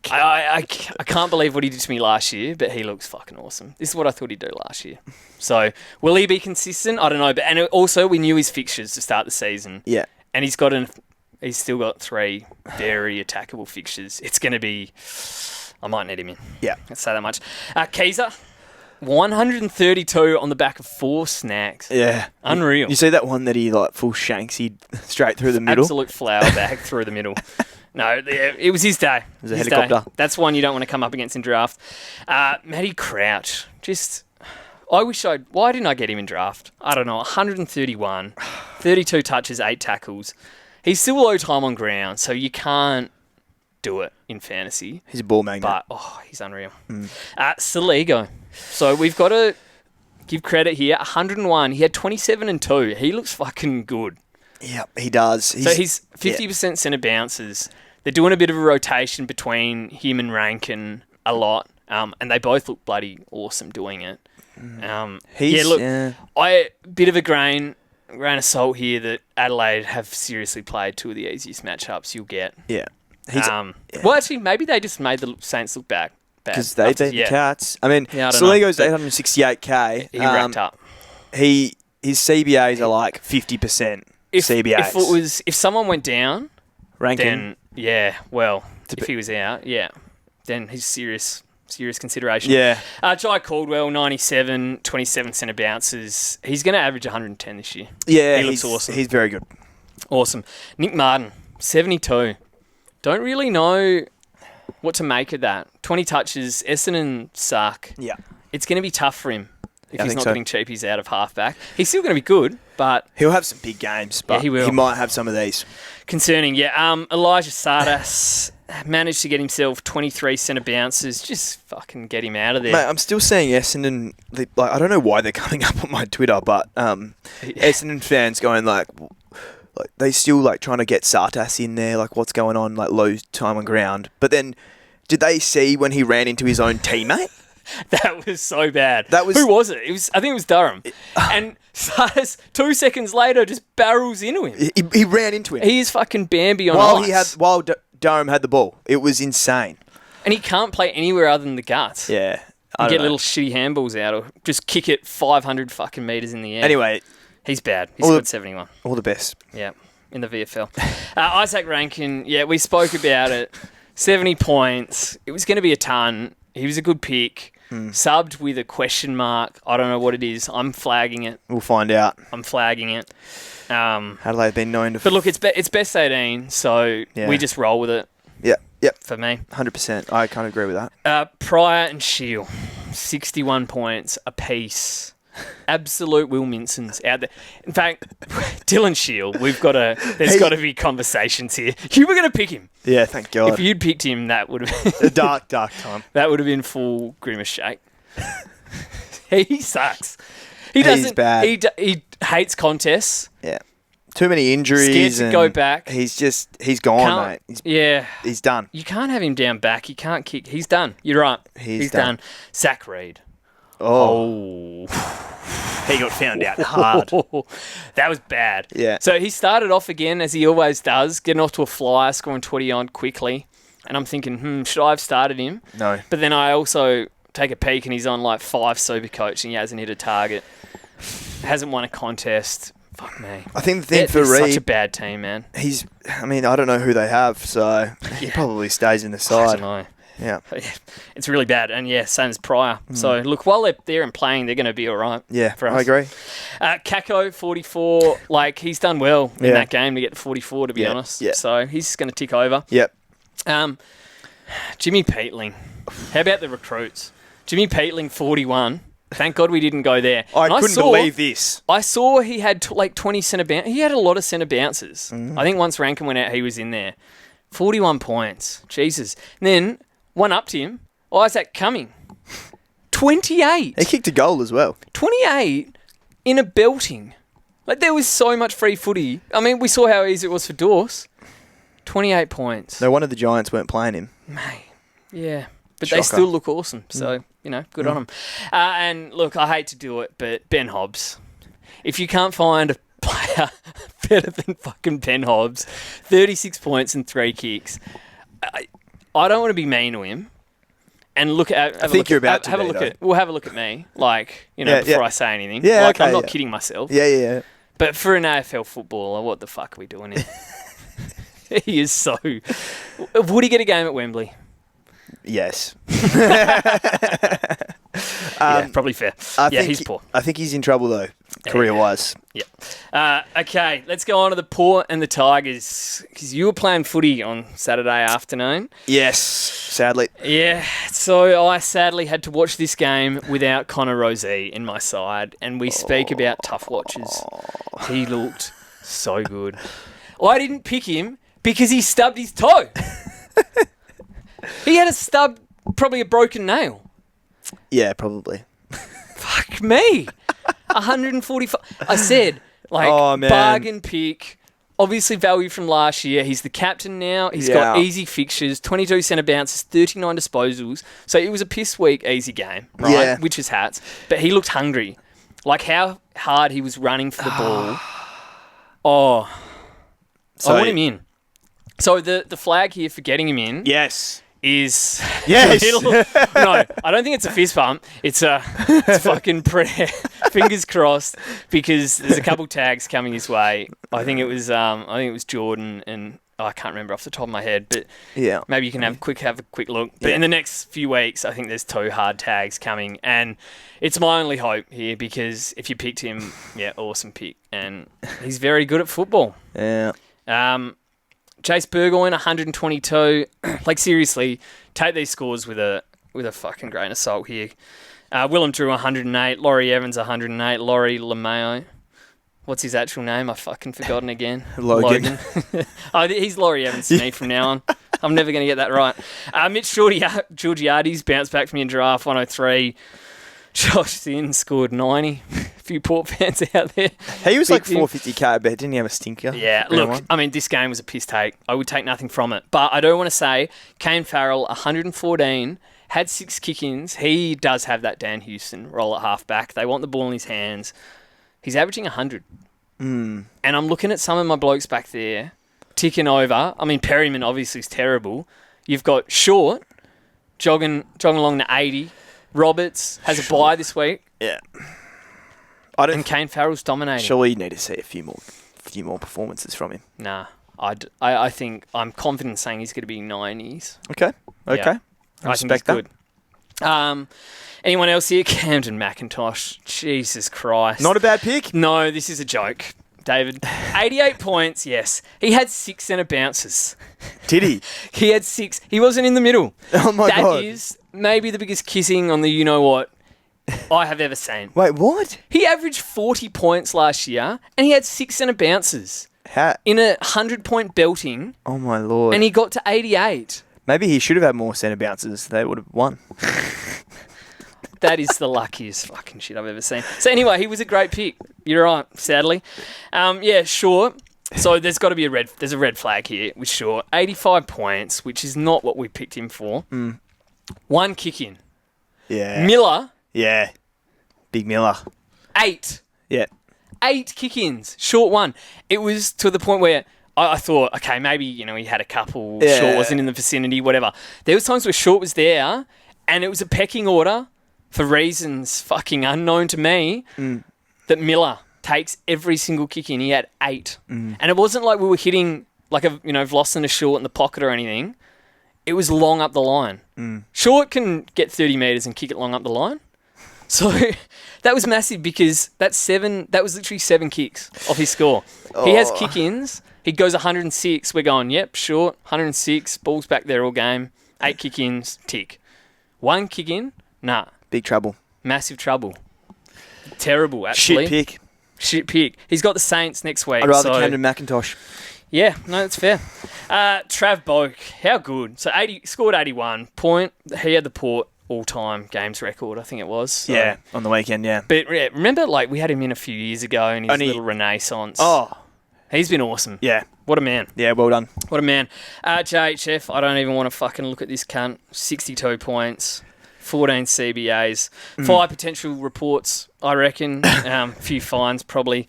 I can't believe what he did to me last year, but he looks fucking awesome. This is what I thought he'd do last year. So, will he be consistent? I don't know. But also, we knew his fixtures to start the season. Yeah. And he's still got 3 very attackable fixtures. It's going to be... I might need him in. Yeah. Let's say that much. Keezer, 132 on the back of 4 snags. Yeah. Unreal. You see that one that he full shanks, he straight through the middle? Absolute flower bag through the middle. No, it was his day. It was a helicopter. That's one you don't want to come up against in draft. Matty Crouch, why didn't I get him in draft? I don't know, 131, 32 touches, 8 tackles. He's still low time on ground, so you can't do it in fantasy. He's a ball magnet. But, he's unreal. Saligo. So we've got to give credit here. 101. He had 27 and 2. He looks fucking good. Yeah, he does. He's 50% centre bounces. They're doing a bit of a rotation between him and Rankin a lot, and they both look bloody awesome doing it. Bit of a grain of salt here that Adelaide have seriously played 2 of the easiest matchups you'll get. Yeah. Well, actually, maybe they just made the Saints look bad. Because they beat the Cats. I mean, I don't Saligo's know, 868k. He racked up. His CBAs are like 50% CBAs. If someone went down, Rankin. then if he was out, then he's serious consideration. Yeah. Jai Caldwell, 97, 27 centre bounces. He's going to average 110 this year. Yeah, he looks awesome. He's very good. Awesome. Nick Martin, 72. Don't really know what to make of that. 20 touches. Essendon suck. Yeah. It's going to be tough for him if he's not so. getting cheapies out of halfback. He's still going to be good, but... He'll have some big games, but he will. He might have some of these. Concerning, Elijah Sardas managed to get himself 23 centre bounces. Just fucking get him out of there. Mate, I'm still seeing Essendon... I don't know why they're coming up on my Twitter, but Essendon fans going they still trying to get Sartas in there, what's going on, low time on ground. But then, did they see when he ran into his own teammate? That was so bad. Who was it? I think it was Durham. And Sardas, 2 seconds later, just barrels into him. He ran into him. He is fucking Bambi on ice. While Durham had the ball. It was insane. And he can't play anywhere other than the guts. Yeah. And get little shitty handballs out or just kick it 500 fucking metres in the air. Anyway. He's bad. He's scored 71. All the best. Yeah, in the VFL. Isaac Rankin, we spoke about it. 70 points. It was going to be a ton. He was a good pick. Subbed with a question mark. I don't know what it is. I'm flagging it. We'll find out. I'm flagging it. Adelaide been known to... But look, it's best 18, so we just roll with it. Yep. For me. 100%. I can't agree with that. Pryor and Shield, 61 points apiece. Absolute Will Minsons out there. In fact, Dylan Shield, there's got to be conversations here. You were going to pick him. Yeah, thank God. If you'd picked him, that would have been... a dark time. That would have been full Grimace shake. He sucks. He's bad. He hates contests. Yeah. Too many injuries. Scared to go back. He's gone, mate. He's done. You can't have him down back. He can't kick. He's done. You're right. He's done. Zach Reed. Oh. He got found out hard. That was bad. Yeah. So he started off again, as he always does, getting off to a flyer, scoring 20 on quickly. And I'm thinking, should I have started him? No. But then I also take a peek and he's on 5 Supercoach and he hasn't hit a target. Hasn't won a contest. Fuck me. I think the thing for Reed... such a bad team, man. I don't know who they have, so he probably stays in the side. I don't know. Yeah. It's really bad. And same as Pryor. So look, while they're there and playing, they're going to be all right. Yeah, for us. I agree. Kako, 44. He's done well in that game to get to 44, to be honest. Yeah. So he's going to tick over. Yep. Jimmy Peatling. How about the recruits? Jimmy Peatling, 41. Thank God we didn't go there. I And couldn't believe this. I saw he had 20 centre bounces. He had a lot of centre bounces. I think once Rankin went out, he was in there. 41 points. Jesus. And then one up to him, Isaac Cumming. 28. He kicked a goal as well. 28 in a belting. Like, there was so much free footy. I mean, we saw how easy it was for Dorse. 28 points. No wonder the Giants weren't playing him. Mate, yeah. But Shocker. they still look awesome. So, good on them. And look, I hate to do it, but Ben Hobbs. If you can't find a player better than fucking Ben Hobbs, 36 points and 3 kicks. I don't want to be mean to him. And look at. I think you're about to have a be, look though. at. Well, have a look at me. Like, before I say anything. Yeah, like, okay, I'm not yeah. kidding myself. Yeah. But for an AFL footballer, what the fuck are we doing here? He is so. Would he get a game at Wembley? Yes. Yeah, probably fair. He's poor. I think he's in trouble, though, career-wise. Yeah. Okay, let's go on to the Port and the Tigers. Because you were playing footy on Saturday afternoon. Yes, sadly. Yeah, so I sadly had to watch this game without Connor Rosé in my side. And we speak about tough watches. He looked so good. I didn't pick him because he stubbed his toe. He had a stub, probably a broken nail. Yeah, probably. Fuck me. 145. I said, Oh, man. bargain pick. Obviously value from last year. He's the captain now. He's got easy fixtures, 22 centre bounces, 39 disposals. So it was a piss weak, easy game, right? Yeah. Which is hats. But he looked hungry. Like how hard he was running for the ball. I want him in. So the flag here for getting him in Yes. is Yes. no, I don't think it's a fist bump. It's a fucking prayer. Fingers crossed, because there's a couple tags coming his way. I think it was Jordan, and I can't remember off the top of my head, but Yeah. maybe you can have a quick look. But in the next few weeks, I think there's 2 hard tags coming, and it's my only hope here, because if you picked him, awesome pick, and he's very good at football. Yeah. Chase Burgoyne, 122. Like, seriously, take these scores with a fucking grain of salt here. Willem Drew, 108. Laurie Evans, 108. Laurie LeMayo. What's his actual name? I've fucking forgotten again. Logan. He's Laurie Evans to me from now on. I'm never going to get that right. Mitch Georgiades bounced back from your draft, 103. Josh Sinn scored 90. A few Port fans out there. He was like 450k, but didn't he have a stinker? Yeah, look, I mean, this game was a piss take. I would take nothing from it. But I do want to say, Kane Farrell, 114, had 6 kick-ins. He does have that Dan Houston role at half-back. They want the ball in his hands. He's averaging 100. And I'm looking at some of my blokes back there, ticking over. I mean, Perryman obviously is terrible. You've got Short, jogging along to 80. Roberts has a bye this week. Yeah. And Kane Farrell's dominating. Surely you need to see a few more performances from him. Nah. I think I'm confident saying he's going to be 90s. Okay. Yeah. I think he's respect that. good. Anyone else here? Camden McIntosh. Jesus Christ. Not a bad pick. No, this is a joke, David. 88 points, yes. He had 6 centre bounces. Did he? He had 6. He wasn't in the middle. Oh, my God. That is maybe the biggest kissing on the you-know-what I have ever seen. Wait, what? He averaged 40 points last year, and he had 6 centre bounces How? in a 100-point belting, Oh, my Lord. and he got to 88. Maybe he should have had more centre bounces. They would have won. That is the luckiest fucking shit I've ever seen. So anyway, he was a great pick. You're right, sadly. Sure. So there's got to be there's a red flag here with Short. 85 points, which is not what we picked him for. 1 kick in. Yeah. Miller, Yeah. Big Miller. 8. Yeah. 8 kick-ins. Short 1. It was to the point where I thought, okay, maybe, he had a couple. Yeah. Short wasn't in the vicinity, whatever. There was times where Short was there, and it was a pecking order for reasons fucking unknown to me that Miller takes every single kick-in. He had 8. And it wasn't like we were hitting like Vlossen a Short in the pocket or anything. It was long up the line. Short can get 30 metres and kick it long up the line. So that was massive, because that was literally 7 kicks off his score. He has kick-ins. He goes 106. We're going, yep, Short, 106. Ball's back there all game. 8 kick-ins, tick. 1 kick-in, nah. Big trouble. Massive trouble. Terrible, actually. Shit pick. He's got the Saints next week. I'd rather Camden McIntosh. Yeah, no, that's fair. Trav Boak, how good. So scored 81 point. He had the Port all-time games record, I think it was. So. Yeah, on the weekend, yeah. But remember, we had him in a few years ago in his little renaissance. Oh. He's been awesome. Yeah. What a man. Yeah, well done. What a man. JHF, I don't even want to fucking look at this cunt. 62 points. 14 CBAs, 5 potential reports, I reckon. A few fines, probably.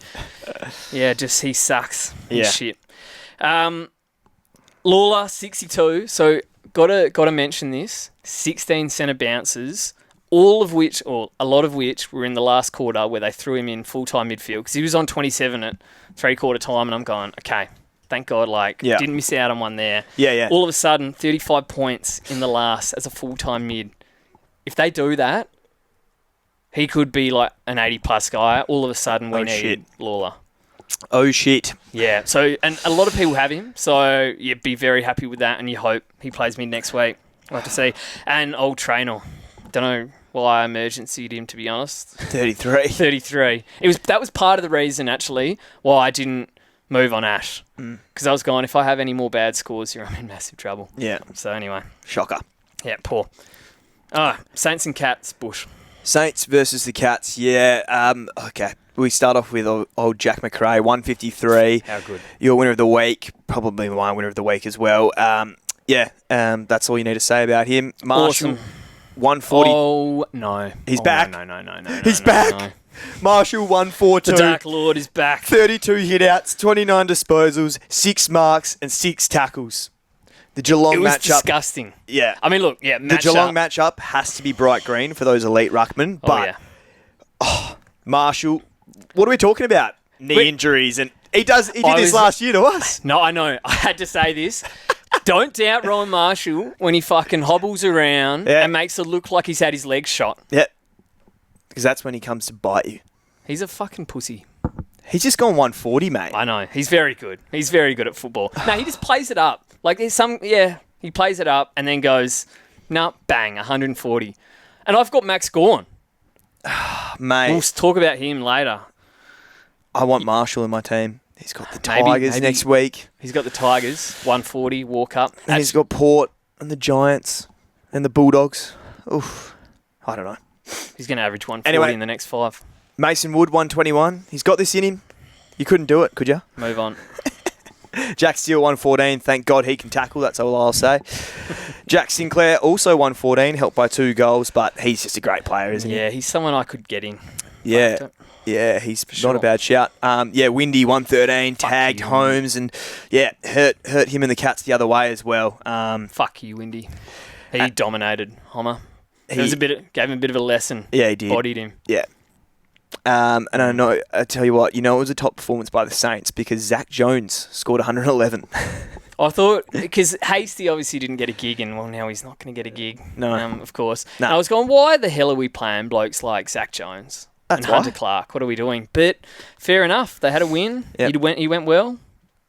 Yeah, just he sucks. He's shit. Lawler, 62. So got to mention this. 16 centre bounces, all of which, or a lot of which, were in the last quarter where they threw him in full-time midfield because he was on 27 at three-quarter time, and I'm going, okay, thank God, didn't miss out on one there. Yeah. All of a sudden, 35 points in the last as a full-time mid. If they do that, he could be like an 80-plus guy. All of a sudden, we need Lawler. Oh, shit. Yeah. So, and a lot of people have him. So, you'd be very happy with that, and you hope he plays me next week. We'll have to see. And old Traynor. Don't know why I emergency'd him, to be honest. 33. That was part of the reason, actually, why I didn't move on Ash. Because I was going, if I have any more bad scores here, I'm in massive trouble. Yeah. So, anyway. Shocker. Yeah, poor. Saints and Cats, Bush. Saints versus the Cats, yeah. Okay, we start off with old Jack McRae, 153. How good. Your winner of the week, probably my winner of the week as well. That's all you need to say about him. Marshall, Awesome. 140. Oh, no. He's back. No. He's back. No. Marshall, 142. The Dark Lord is back. 32 hit-outs, 29 disposals, 6 marks and 6 tackles. The Geelong It was matchup. disgusting. Yeah. I mean, look, The Geelong matchup has to be bright green for those elite ruckmen. But Marshall, what are we talking about? Knee injuries, and he did this last year to us. No, I know. I had to say this. Don't doubt Ryan Marshall when he fucking hobbles around and makes it look like he's had his legs shot. Yep. Because that's when he comes to bite you. He's a fucking pussy. He's just gone 140, mate. I know. He's very good. He's very good at football. No, he just plays it up. He plays it up and then goes, bang, 140. And I've got Max Gawn. Mate. We'll talk about him later. I want Marshall in my team. He's got the Tigers next week. He's got the Tigers, 140, walk up. And he's got Port and the Giants and the Bulldogs. Oof. I don't know. He's going to average 140 in the next 5. Mason Wood, 121. He's got this in him. You couldn't do it, could you? Move on. Jack Steele, 114. Thank God he can tackle. That's all I'll say. Jack Sinclair, also 114, helped by 2 goals, but he's just a great player, isn't he? Yeah, he's someone I could get in. Yeah. Yeah, he's not a bad shout. Windy, 113, tagged you, Holmes, and hurt him and the Cats the other way as well. Fuck you, Windy. He dominated Homer. Gave him a bit of a lesson. Yeah, he did. Bodied him. Yeah. And I tell you what, it was a top performance by the Saints because Zach Jones scored 111. I thought, because Hasty obviously didn't get a gig, and now he's not going to get a gig. No. Of course. No. I was going, why the hell are we playing blokes like Zach Jones and Hunter Clark? What are we doing? But fair enough. They had a win. Yep. He went well.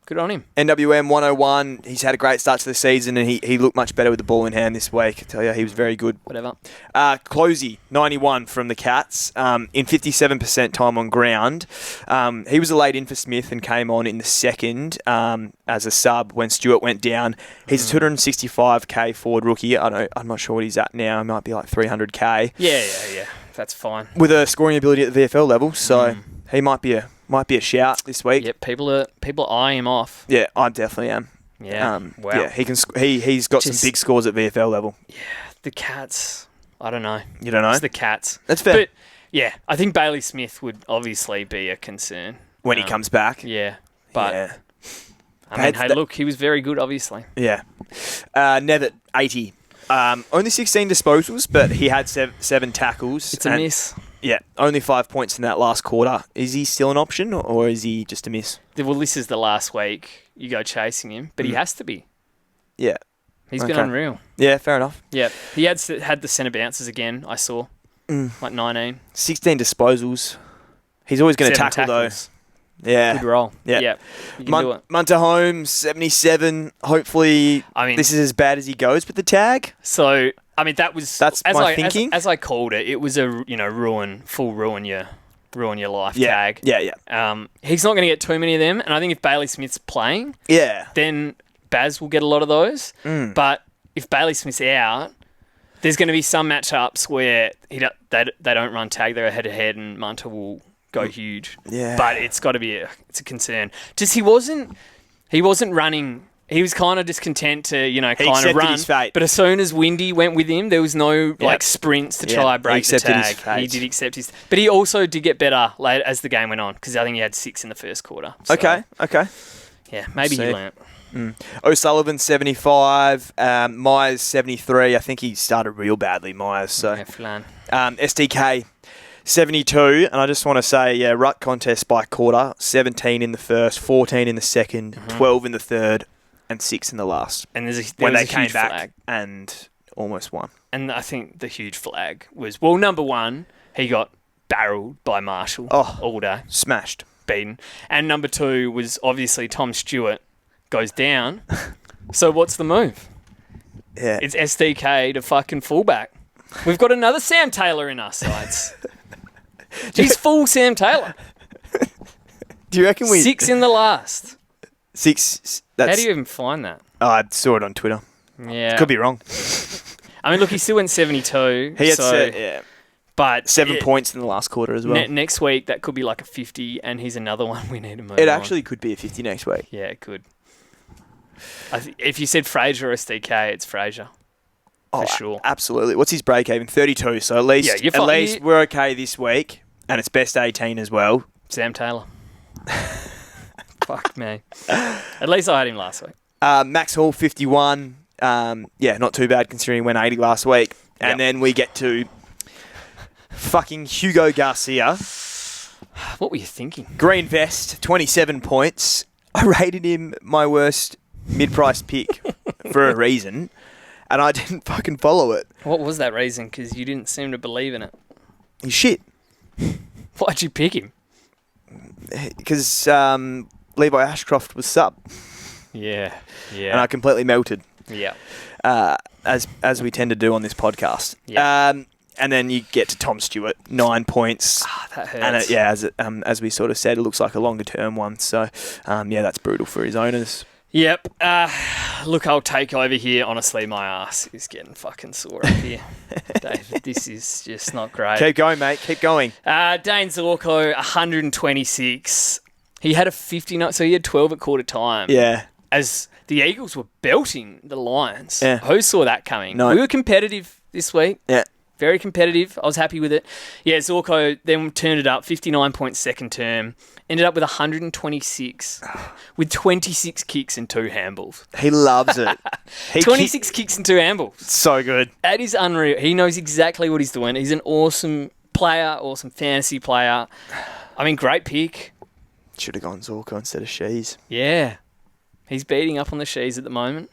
Good on him. NWM 101. He's had a great start to the season, and he looked much better with the ball in hand this week. I tell you, he was very good. Whatever. Closey, 91 from the Cats, in 57% time on ground. He was a late in for Smith and came on in the second as a sub when Stewart went down. He's a 265k forward rookie. I'm not sure what he's at now. He might be like 300k. Yeah. That's fine. With a scoring ability at the VFL level, so he might be a shout this week. Yeah, people eye him off. Yeah, I definitely am. Yeah. Wow. Yeah, he's got some big scores at VFL level. Yeah, the Cats. I don't know. You don't know? It's the Cats. That's fair. But yeah, I think Bailey Smith would obviously be a concern when he comes back. Yeah, but yeah. Look, he was very good, obviously. Yeah. Nevitt, 80. Only 16 disposals, but he had 7 tackles. It's a miss. Yeah, only 5 points in that last quarter. Is he still an option, or is he just a miss? Well, this is the last week. You go chasing him, but he has to be. Yeah. He's been unreal. Yeah, fair enough. Yeah. He had the centre bounces again, I saw. Like 19. 16 disposals. He's always going to tackle, tackles. though. Yeah. Good roll. Yeah. You can do it. Munter Holmes, 77. Hopefully, this is as bad as he goes with the tag. So, I mean, that's my thinking. As I called it, it was a ruin your life Yeah. tag. Yeah. He's not going to get too many of them, and I think if Bailey Smith's playing, Yeah. then Baz will get a lot of those. But if Bailey Smith's out, there's going to be some matchups where they don't run tag, they're head-to-head, and Munter will go huge. Yeah. But it's got to be it's a concern. Just he wasn't running. He was kind of just content to, kind of accepted run. his fate. But as soon as Windy went with him, there was no sprints to try break the accepted his tag. fate. He did accept his. But he also did get better late as the game went on because I think he had 6 in the first quarter. So, Okay. Yeah, maybe he learnt. O'Sullivan 75, Myers 73. I think he started real badly, Myers. So Yeah, Flan. SDK 72, and I just want to say, ruck contest by quarter, 17 in the first, 14 in the second, 12 in the third, and 6 in the last. And there when was they a came huge back flag. and almost won. And I think the huge flag was, well, number one, he got barreled by Marshall all day, Smashed. beaten. And number 2 was obviously Tom Stewart goes down. So what's the move? Yeah. It's SDK to fucking fullback. We've got another Sam Taylor in our sides. He's full Sam Taylor. Do you reckon 6 in the last. 6? How do you even find that? I saw it on Twitter. Yeah. Could be wrong. I mean, look, he still went 72. He had But 7 points in the last quarter as well. Next week, that could be like a 50, and he's another one we need to move It on. actually could be a 50 next week. Yeah, it could. If you said Fraser or SDK, it's Fraser. For sure. Absolutely. What's his break even? 32. So at least, we're okay this week, and it's best 18 as well. Sam Taylor. Fuck me. At least I had him last week. Max Hall 51. Not too bad considering he went 80 last week. And then we get to fucking Hugo Garcia. What were you thinking? Green vest, 27 points. I rated him my worst mid-price pick for a reason, and I didn't fucking follow it. What was that reason? Because you didn't seem to believe in it. He's shit. Why'd you pick him? Because Levi Ashcroft was sub. Yeah. And I completely melted. Yeah. As we tend to do on this podcast. Yeah. And then you get to Tom Stewart, 9 points. That hurts. And as we sort of said, it looks like a longer term one. So, that's brutal for his owners. Yep. Look, I'll take over here. Honestly, my ass is getting fucking sore up here. David, this is just not great. Keep going, mate. Keep going. Dane Zorko, 126. He had a 59, so he had 12 at quarter time. Yeah. As the Eagles were belting the Lions. Yeah. Who saw that coming? No. We were competitive this week. Yeah. Very competitive. I was happy with it. Yeah, Zorko then turned it up, 59 points second term. Ended up with 126 with 26 kicks and 2 handballs. He loves it. 26 kicks and 2 handballs. So good. That is unreal. He knows exactly what he's doing. He's an awesome player, awesome fantasy player. I mean, great pick. Should have gone Zorko instead of Shees. Yeah. He's beating up on the Shees at the moment.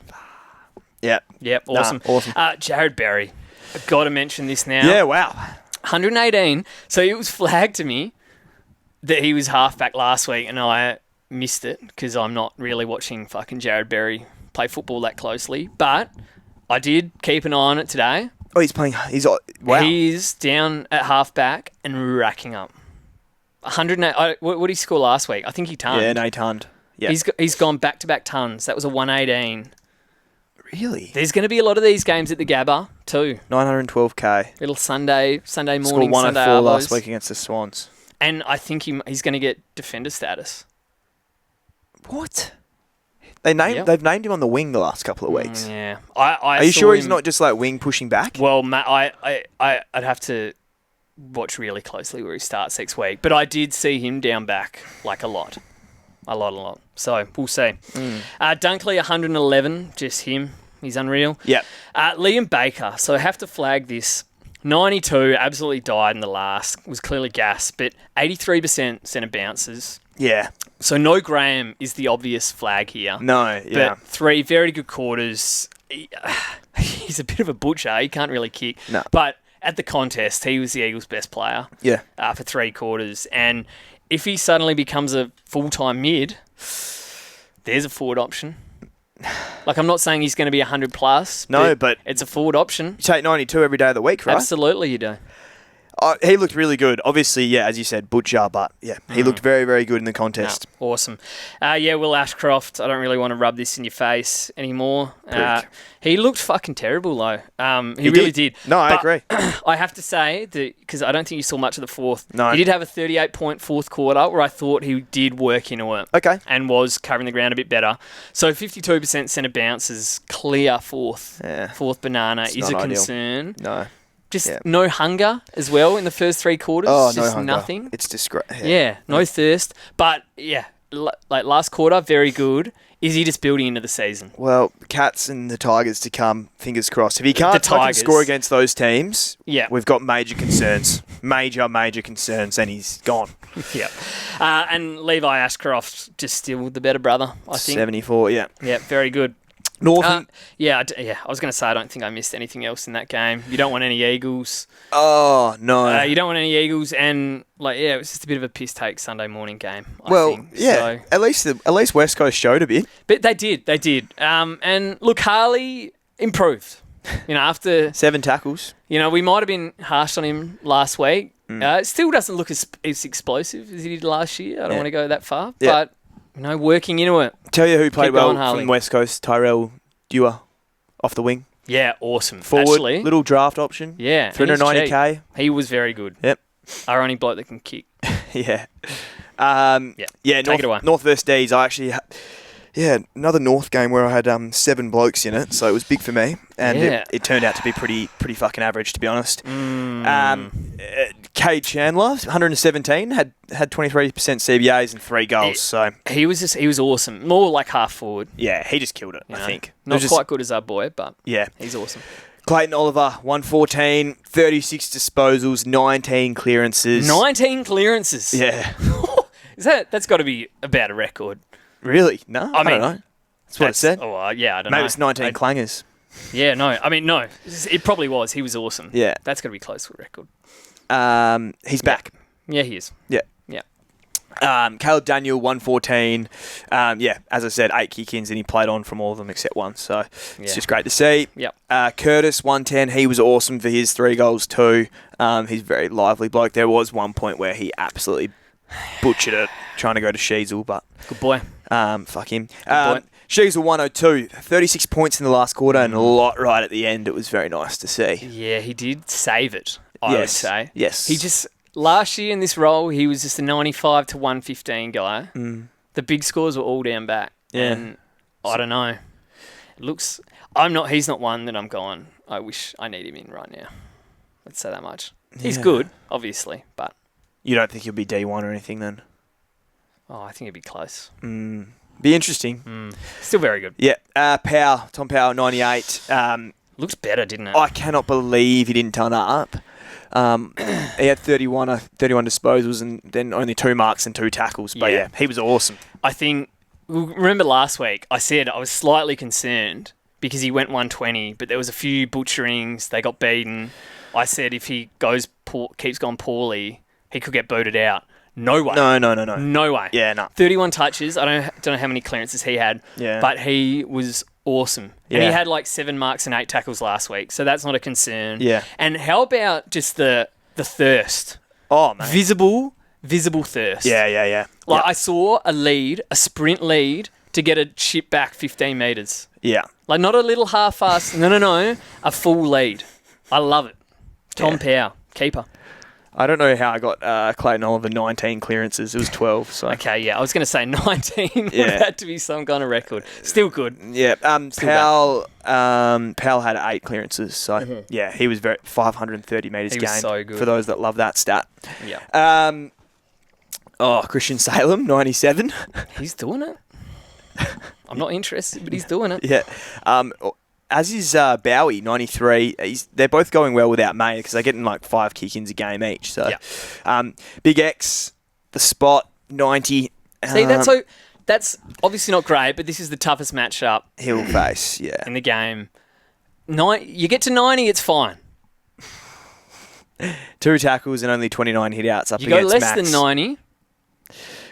Yep. Yep, awesome. Awesome. Jared Berry. I've got to mention this now. Yeah, wow. 118. So it was flagged to me that he was halfback last week, and I missed it because I'm not really watching fucking Jared Berry play football that closely. But I did keep an eye on it today. Oh, he's playing. Wow. He's down at halfback and racking up. 108. What did he score last week? I think he tonned. Yeah, no, he tonned. Yeah. He's gone back-to-back tons. That was a 118. Really? There's going to be a lot of these games at the Gabba too. 912k. Little Sunday morning, Scored Sunday 104 last Arvos. week against the Swans. And I think he's going to get defender status. What? They've named him on the wing the last couple of weeks. Yeah. Are you sure he's not just like wing pushing back? Well, Matt, I'd have to watch really closely where he starts next week. But I did see him down back like a lot. A lot. So we'll see. Dunkley, 111, just him. He's unreal. Yep. Liam Baker. So I have to flag this. 92, absolutely died in the last. Was clearly gas, but 83% centre bounces. Yeah. So no Graham is the obvious flag here. No, yeah. But 3 very good quarters. He's a bit of a butcher. He can't really kick. No. But at the contest, he was the Eagles' best player. Yeah. For 3 quarters. And if he suddenly becomes a full-time mid, there's a forward option. Like, I'm not saying he's going to be 100 plus. No, but it's a forward option. You take 92 every day of the week, right? Absolutely, you do. He looked really good. Obviously, yeah, as you said, butcher, but yeah, he looked very, very good in the contest. No, awesome. Will Ashcroft, I don't really want to rub this in your face anymore. He looked fucking terrible, though. He really did. No, I agree. I have to say, that because I don't think you saw much of the fourth, No. he did have a 38-point fourth quarter where I thought he did work into it. Okay. And was covering the ground a bit better. So 52% centre bounces, clear fourth. Yeah. Fourth banana It's is a not ideal. concern. No. Just no hunger as well in the first three quarters. Oh, just no hunger. nothing. It's disgrace. Yeah, no thirst. But, yeah, like last quarter, very good. Is he just building into the season? Well, Cats and the Tigers to come, fingers crossed. If he can't fucking score against those teams, we've got major concerns. Major concerns, and he's gone. Yeah. And Levi Ashcroft, just still the better brother, I think. 74, yeah. Yeah, very good. Northern. I was going to say I don't think I missed anything else in that game. You don't want any Eagles. Oh, no. You don't want any Eagles, and it was just a bit of a piss take Sunday morning game. I think. Yeah. So, at least West Coast showed a bit. but they did. And look, Harley improved. After 7 tackles. we might have been harsh on him last week. It still doesn't look as explosive as he did last year. I don't want to go that far, but working into it. Tell you who played Keep well going, from West Coast, Tyrell Dewar, off the wing. Yeah, awesome. Forward, actually, little draft option. Yeah, 390k. He was very good. Yep. Our only bloke that can kick. Yeah. Take it away. North versus D's. I actually, another North game where I had 7 blokes in it, so it was big for me, and it turned out to be pretty fucking average, to be honest. Cade Chandler, 117, had 23% CBAs and 3 goals. So he was awesome. More like half forward. Yeah, he just killed it. I think not quite good as our boy, but yeah, he's awesome. Clayton Oliver, 114, 36 disposals, 19 clearances. 19 clearances. Yeah. That's got to be about a record. Really? No, I don't know. That's what it said. Oh, I don't know. Maybe it's 19 clangers. Yeah, no. I mean, no. It probably was. He was awesome. Yeah. That's got to be close to a record. He's back. Yeah, he is. Yeah. Caleb Daniel, 114. As I said, 8 kick-ins, and he played on from all of them except one. So it's just great to see. Yep. Curtis, 110. He was awesome for his 3 goals too. He's a very lively bloke. There was one point where he absolutely butchered it, trying to go to Sheasel, but good boy. Fuck him. Sheasel, 102. 36 points in the last quarter and a lot right at the end. It was very nice to see. Yeah, he did save it, I would say. Yes. He just... Last year in this role, he was just a 95 to 115 guy. The big scores were all down back. Yeah. And I don't know. He's not one that I'm going, I wish I need him in right now. Let's say that much. He's good, obviously, but... You don't think he'll be D1 or anything then? Oh, I think it'd be close. Be interesting. Still very good. Yeah. Tom Power, 98. Looks better, didn't it? I cannot believe he didn't turn up. He had 31 disposals and then only 2 marks and 2 tackles. But yeah, he was awesome. I think, remember last week, I said I was slightly concerned because he went 120, but there was a few butcherings, they got beaten. I said if he keeps going poorly, he could get booted out. No way. No. No way. Yeah, no. 31 touches. I don't know how many clearances he had, but he was awesome. Yeah. And he had like 7 marks and 8 tackles last week, so that's not a concern. Yeah. And how about just the thirst? Oh, man. Visible thirst. Yeah. I saw a sprint lead to get a chip back 15 metres. Yeah. Like not a little half-assed, no, a full lead. I love it. Tom Power, keeper. I don't know how I got Clayton Oliver 19 clearances. It was 12. So okay, yeah. I was going to say 19 would have had to be some kind of record. Still good. Yeah. Powell had 8 clearances. So, yeah, he was 530 metres gained. So good. For those that love that stat. Yeah. Christian Salem, 97. He's doing it. I'm not interested, but he's doing it. Yeah. As is Bowie, 93. They're both going well without May because they're getting like 5 kick-ins a game each. So, Big X, the spot, 90. See, that's obviously not great, but this is the toughest matchup. He'll face, in the game. You get to 90, it's fine. 2 tackles and only 29 hit-outs up against Max. You go less than 90.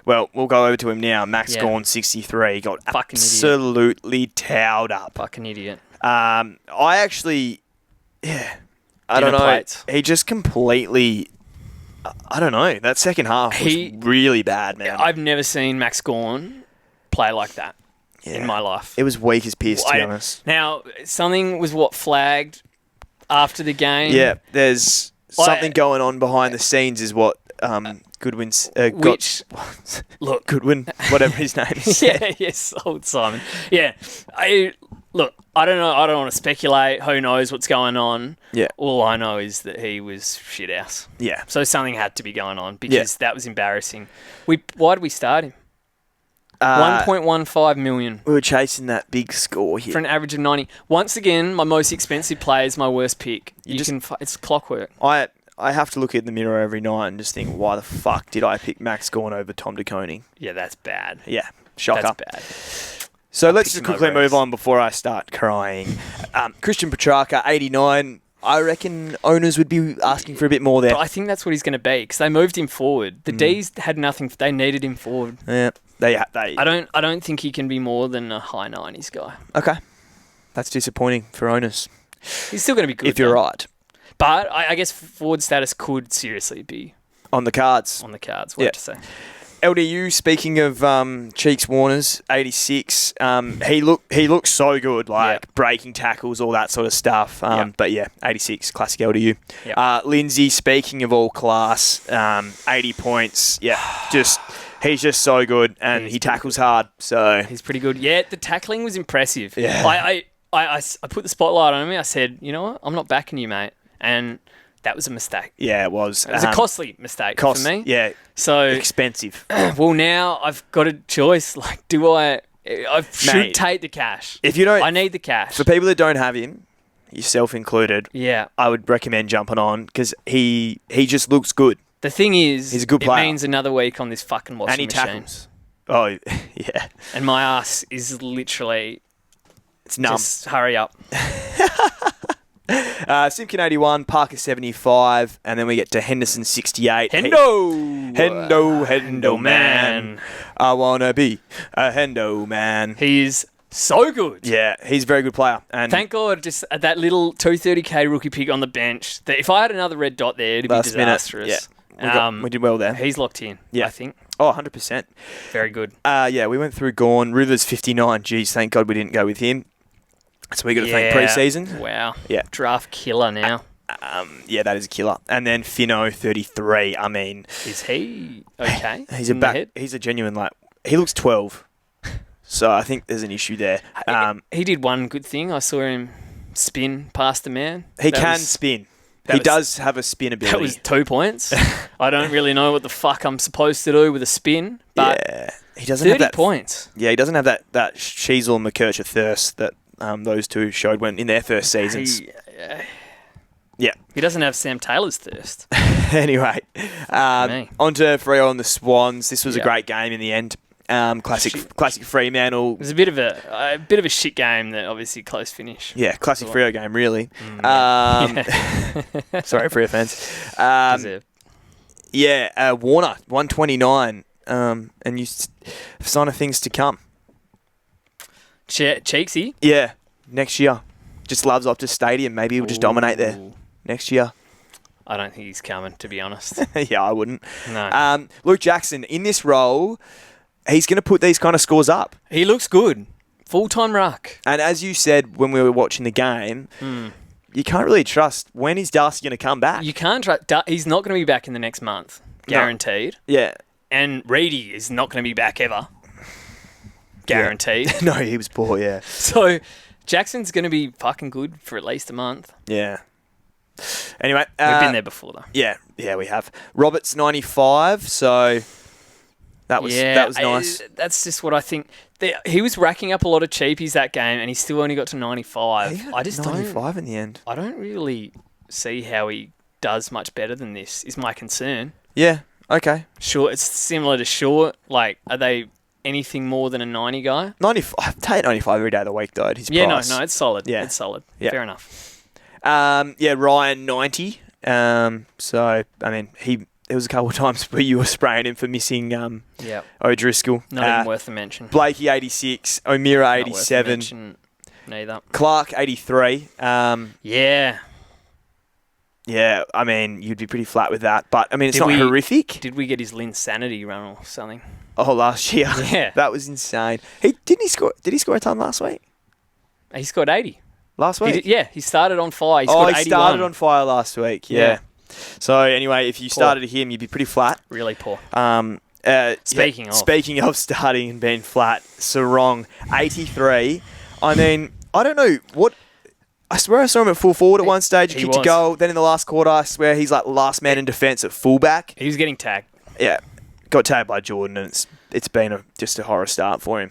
Well, we'll go over to him now. Max Yeah. Gawn, 63. Got Fucking idiot. absolutely towed up. Fucking idiot. I actually... Yeah. I don't Dinner know. plates. He just completely... I don't know. That second half was really bad, man. I've never seen Max Gawn play like that in my life. It was weak as piss, to be honest. Now, something was flagged after the game. Yeah, there's something going on behind the scenes is what Goodwin's... Look. Goodwin, whatever his name is. Yeah, yes, old Simon. Yeah. I don't know. I don't want to speculate. Who knows what's going on? Yeah. All I know is that he was shit house. Yeah. So something had to be going on because that was embarrassing. Why did we start him? 1.15 million. We were chasing that big score here. For an average of 90. Once again, my most expensive player is my worst pick. It's clockwork. I have to look in the mirror every night and just think, why the fuck did I pick Max Gawn over Tom De Koning? Yeah, that's bad. Yeah, shocker. That's bad. So let's just quickly move on before I start crying. Christian Petrarca, 89. I reckon owners would be asking for a bit more there. But I think that's what he's going to be because they moved him forward. The D's had nothing. They needed him forward. Yeah, they. I don't think he can be more than a high 90s guy. Okay, that's disappointing for owners. He's still going to be good if you're right. But I guess forward status could seriously be on the cards. On the cards, what to say. LDU, speaking of Cheeks Warners, 86. He looks so good, breaking tackles, all that sort of stuff. But 86, classic LDU. Yep. Lindsay, speaking of all class, 80 points. Yeah, he's just so good, and he tackles hard. So he's pretty good. Yeah, the tackling was impressive. Yeah. I put the spotlight on him. I said, you know what, I'm not backing you, mate, and that was a mistake. Yeah, it was. It was a costly mistake for me. Yeah. So expensive. Well, now I've got a choice. Like, do I should take the cash. If you don't, I need the cash. For people that don't have him, yourself included. Yeah. I would recommend jumping on because he just looks good. The thing is, he's a good player. It means another week on this fucking washing machine. And he tackles. Oh, yeah. And my ass is literally... It's numb. Just hurry up. Simpkin 81, Parker 75, and then we get to Henderson 68. Hendo man. I want to be a Hendo man. He's so good. Yeah, he's a very good player. And thank God, just that little 230k rookie pick on the bench. That if I had another red dot there, it'd be disastrous. Yeah, we did well there. He's locked in, I think. Oh, 100%. Very good. We went through Gawn. Rivers 59. Geez, thank God we didn't go with him. So we got to thank pre-season. Wow. Yeah. Draft killer now. That is a killer. And then Finno 33. I mean, is he okay? He's a genuine he looks 12. So I think there's an issue there. He did one good thing. I saw him spin past the man. He can spin. He does have a spin ability. That was 2 points. I don't really know what the fuck I'm supposed to do with a spin, but he doesn't 30 have that points. Yeah, he doesn't have that Sheasel and McKercher thirst that those two showed in their first seasons. Yeah. He doesn't have Sam Taylor's thirst. Anyway, on to Freo and the Swans. This was a great game in the end. Classic Fremantle. It was a bit of a shit game that obviously close finish. Yeah, classic Freo game really. Sorry, Freo fans. Warner 129, and you sign of things to come. Cheeksy. Yeah, next year. Just loves Optus Stadium. Maybe he'll just dominate there next year. I don't think he's coming, to be honest. Yeah, I wouldn't. No. Luke Jackson, in this role, he's going to put these kind of scores up. He looks good. Full-time ruck. And as you said when we were watching the game, you can't really trust when is Darcy going to come back. You can't trust... He's not going to be back in the next month. Guaranteed. No. Yeah. And Reedy is not going to be back ever. Guaranteed. Yeah. No, he was poor, yeah. So, Jackson's going to be fucking good for at least a month. Yeah. Anyway. We've been there before, though. Yeah, we have. Roberts, 95, so that was nice. That's just what I think. He was racking up a lot of cheapies that game, and he still only got to 95. I just 95 in the end. I don't really see how he does much better than this, is my concern. Yeah, okay. Short, it's similar to Short. Are they anything more than a 90 guy? 95. I take 95 every day of the week, though. His price. No, it's solid. Yeah. It's solid. Yeah. Fair enough. Ryan, 90. So, I mean, there was a couple of times where you were spraying him for missing O'Driscoll. Not even worth the mention. Blakey 86, O'Meara Not worth the 87, mention neither. Clark 83. Yeah. Yeah, I mean, you'd be pretty flat with that. But, I mean, it's not horrific. Did we get his Linsanity run or something? Oh, last year. Yeah. That was insane. Did he score a ton last week? He scored 80. Last week? He started on fire. He scored 81. Started on fire last week, yeah. So, anyway, if you started him, you'd be pretty flat. Really poor. Speaking of starting and being flat, Sarong, 83. I mean, I don't know what... I swear I saw him at full forward at one stage. He kicked a goal. Then in the last quarter, I swear he's like last man in defence at fullback. He was getting tagged. Yeah. Got tagged by Jordan, and it's been just a horror start for him,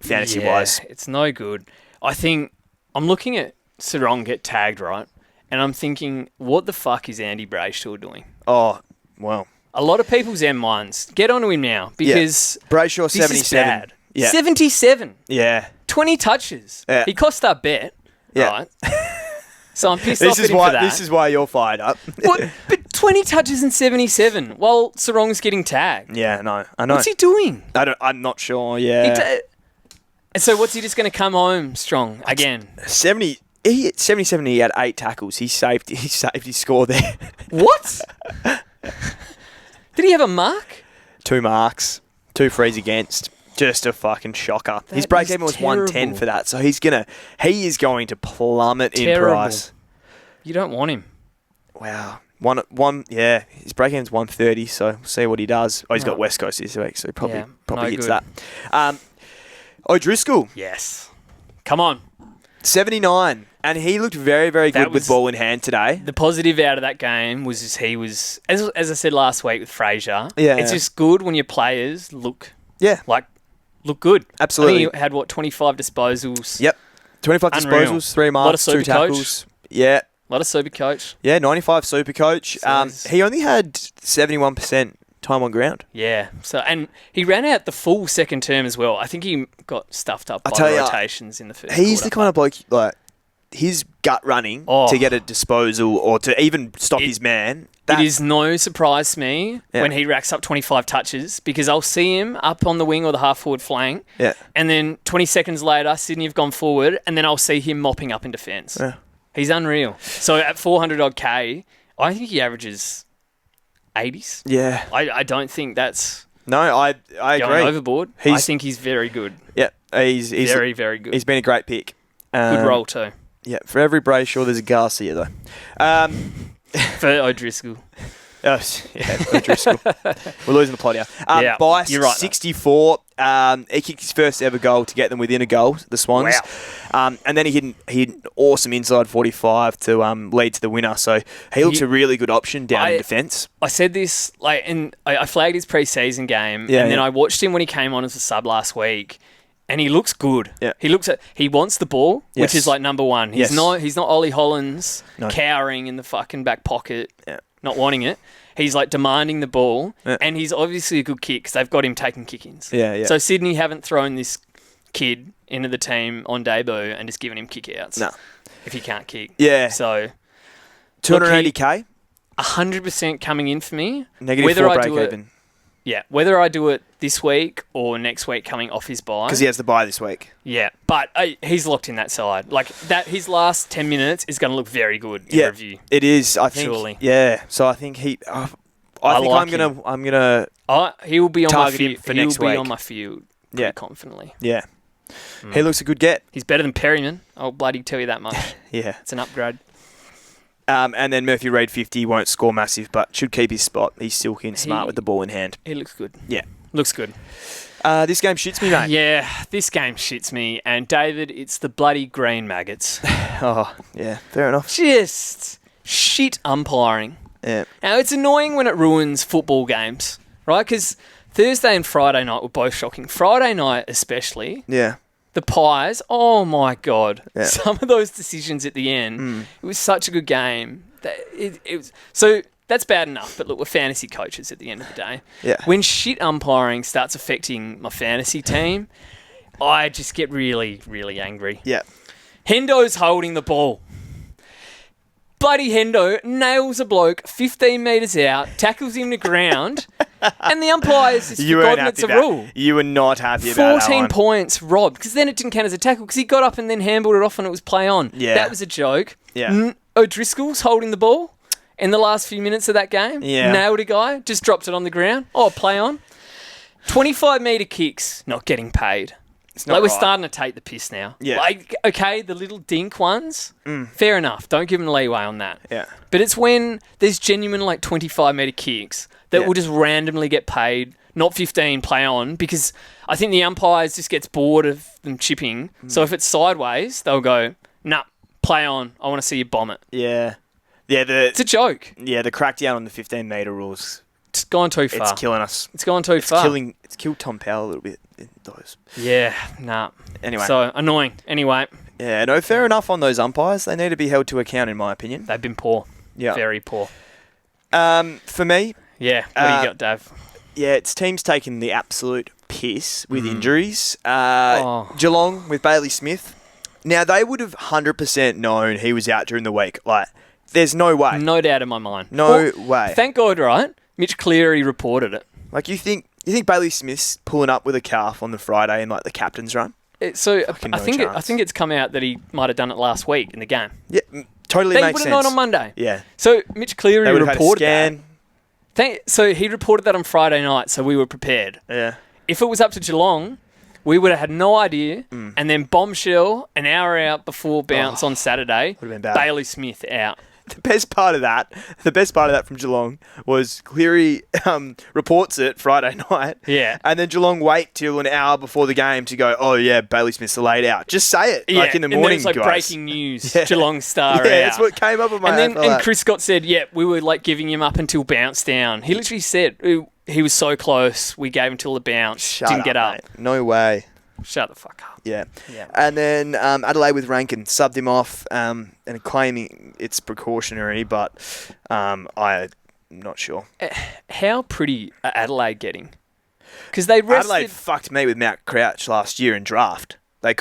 fantasy-wise. It's no good. I think I'm looking at Sarong get tagged, right? And I'm thinking, what the fuck is Andy Brayshaw doing? Oh, well. A lot of people's M1s. Get onto him now, because Brayshaw, this 77. is bad. Yeah. 77. Yeah. 20 touches. Yeah. He cost our bet. Yeah. Right? So I'm pissed off at him for that. This is why you're fired up. What? But 20 touches and 77 while Sarong's getting tagged. Yeah, no, I know. What's he doing? I'm not sure, yeah. And so what's he just going to come home strong again? 77, he had 8 tackles. He saved his score there. What? Did he have a mark? 2 marks, 2 frees against. Just a fucking shocker. His break even was 110 for that, so he is going to plummet in price. You don't want him. Wow. His break even's 130, so we'll see what he does. Oh, he's got West Coast this week, so he probably hits that. O'Driscoll. Yes. Come on. 79, and he looked very, very good with ball in hand today. The positive out of that game was just he was, as I said last week with Fraser, yeah, it's just good when your players look good. Absolutely. I think he had, 25 disposals? Yep. 25 Unreal. disposals, 3 marks, 2 tackles. Yeah. A lot of super coach. Yeah, 95 super coach. He only had 71% time on ground. Yeah. So, and he ran out the full second term as well. I think he got stuffed up by rotations in the first He's quarter. the kind of bloke, like, his gut running to get a disposal or to even stop his man. It is no surprise to me when he racks up 25 touches, because I'll see him up on the wing or the half-forward flank, and then 20 seconds later, Sydney have gone forward, and then I'll see him mopping up in defence. Yeah. He's unreal. So at 400-odd K, I think he averages 80s. Yeah. I don't think that's... No, I agree. Going overboard. I think he's very good. Yeah. He's very, very good. He's been a great pick. Good role too. Yeah. For every Brayshaw, there's a Garcia, though. For O'Driscoll. O'Driscoll. We're losing the plot here. Bice, you're right, 64. He kicked his first ever goal to get them within a goal, the Swans. Wow. And then he hit an awesome inside 45 to lead to the winner. So he looks a really good option down in defence. I said this, and I flagged his pre-season game, then I watched him when he came on as a sub last week. And he looks good. Yeah. He wants the ball, which is like number one. He's not Ollie Hollands cowering in the fucking back pocket, not wanting it. He's like demanding the ball, and he's obviously a good kick because they've got him taking kick-ins. Yeah. So Sydney haven't thrown this kid into the team on debut and just given him kick-outs. No. If he can't kick. Yeah. So 280K? 100% coming in for me. Negative 4 break even. Yeah, whether I do it this week or next week coming off his bye. Because he has the bye this week. Yeah, but he's locked in that side. Like, that, his last 10 minutes is going to look very good in review. It is, I think. Surely. Yeah, so I think he... I'm gonna he will be on my field for next week. He'll be on my field pretty confidently. Yeah. He looks a good get. He's better than Perryman. I'll bloody tell you that much. Yeah. It's an upgrade. And then Murphy Reid 50 won't score massive, but should keep his spot. He's still smart with the ball in hand. He looks good. Yeah. Looks good. This game shits me, mate. Yeah, this game shits me. And David, it's the bloody green maggots. Oh, yeah. Fair enough. Just shit umpiring. Yeah. Now, it's annoying when it ruins football games, right? Because Thursday and Friday night were both shocking. Friday night especially. Yeah. The Pies, oh my God. Yeah. Some of those decisions at the end, it was such a good game. It was, so that's bad enough, but look, we're fantasy coaches at the end of the day. Yeah. When shit umpiring starts affecting my fantasy team, I just get really, really angry. Yeah. Hendo's holding the ball. Bloody Hendo nails a bloke 15 metres out, tackles him to ground, and the umpire's just forgotten it's a rule. You were not happy about that 14 one. points robbed, because then it didn't count as a tackle, because he got up and then handballed it off and it was play on. Yeah. That was a joke. Yeah. O'Driscoll's holding the ball in the last few minutes of that game. Yeah. Nailed a guy, just dropped it on the ground. Oh, play on. 25-metre kicks, not getting paid. It's not Like, we're right. starting to take the piss now. Yeah. Like, okay, the little dink ones, fair enough. Don't give them leeway on that. Yeah. But it's when there's genuine, 25-metre kicks that will just randomly get paid, not 15, play on, because I think the umpires just gets bored of them chipping. So if it's sideways, they'll go, nah, play on. I want to see you bomb it. Yeah. Yeah, It's a joke. the crackdown on the 15-metre rules, It's gone too far. it's killing us. It's gone too far. It's killed Tom Powell a little bit in those. Yeah, nah. Anyway. So, annoying. Anyway, Yeah, no, fair enough on those umpires. They need to be held to account, in my opinion. they've been poor. Yeah. Very poor. For me, Yeah, what do you got, Dave? yeah, it's teams taking the absolute piss with injuries. Oh. Geelong with Bailey Smith. Now, they would have 100% known he was out during the week. Like, there's no way. No doubt in my mind. No way. Thank God, right? Mitch Cleary reported it. Like, you think Bailey Smith's pulling up with a calf on the Friday in, like, the captain's run? So Fucking I no think chance. it's come out that he might have done it last week in the game. Yeah, totally They makes would sense. have known on Monday. Yeah. So Mitch Cleary They would have had a reported scan. that. So he reported that on Friday night, so we were prepared. Yeah. If it was up to Geelong, we would have had no idea. And then bombshell, an hour out before bounce on Saturday, Would have been bad. Bailey Smith out. The best part of that from Geelong was Cleary reports it Friday night. Yeah. And then Geelong wait till an hour before the game to go, oh, yeah, Bailey Smith's laid out. Just say it, like in the and then morning, it's like guys. breaking news. Yeah. Geelong Star Yeah, out. that's what came up on my And then AFL. Chris Scott said, yeah, we were like giving him up until bounce down. He literally said he was so close, we gave him till the bounce. Shut didn't up, get up. mate. No way. Shut the fuck up. Yeah. Yeah. And then Adelaide with Rankin subbed him off and claiming it's precautionary, but I'm not sure. How pretty are Adelaide getting? Because they rested... Adelaide fucked me with Matt Crouch last year in draft. They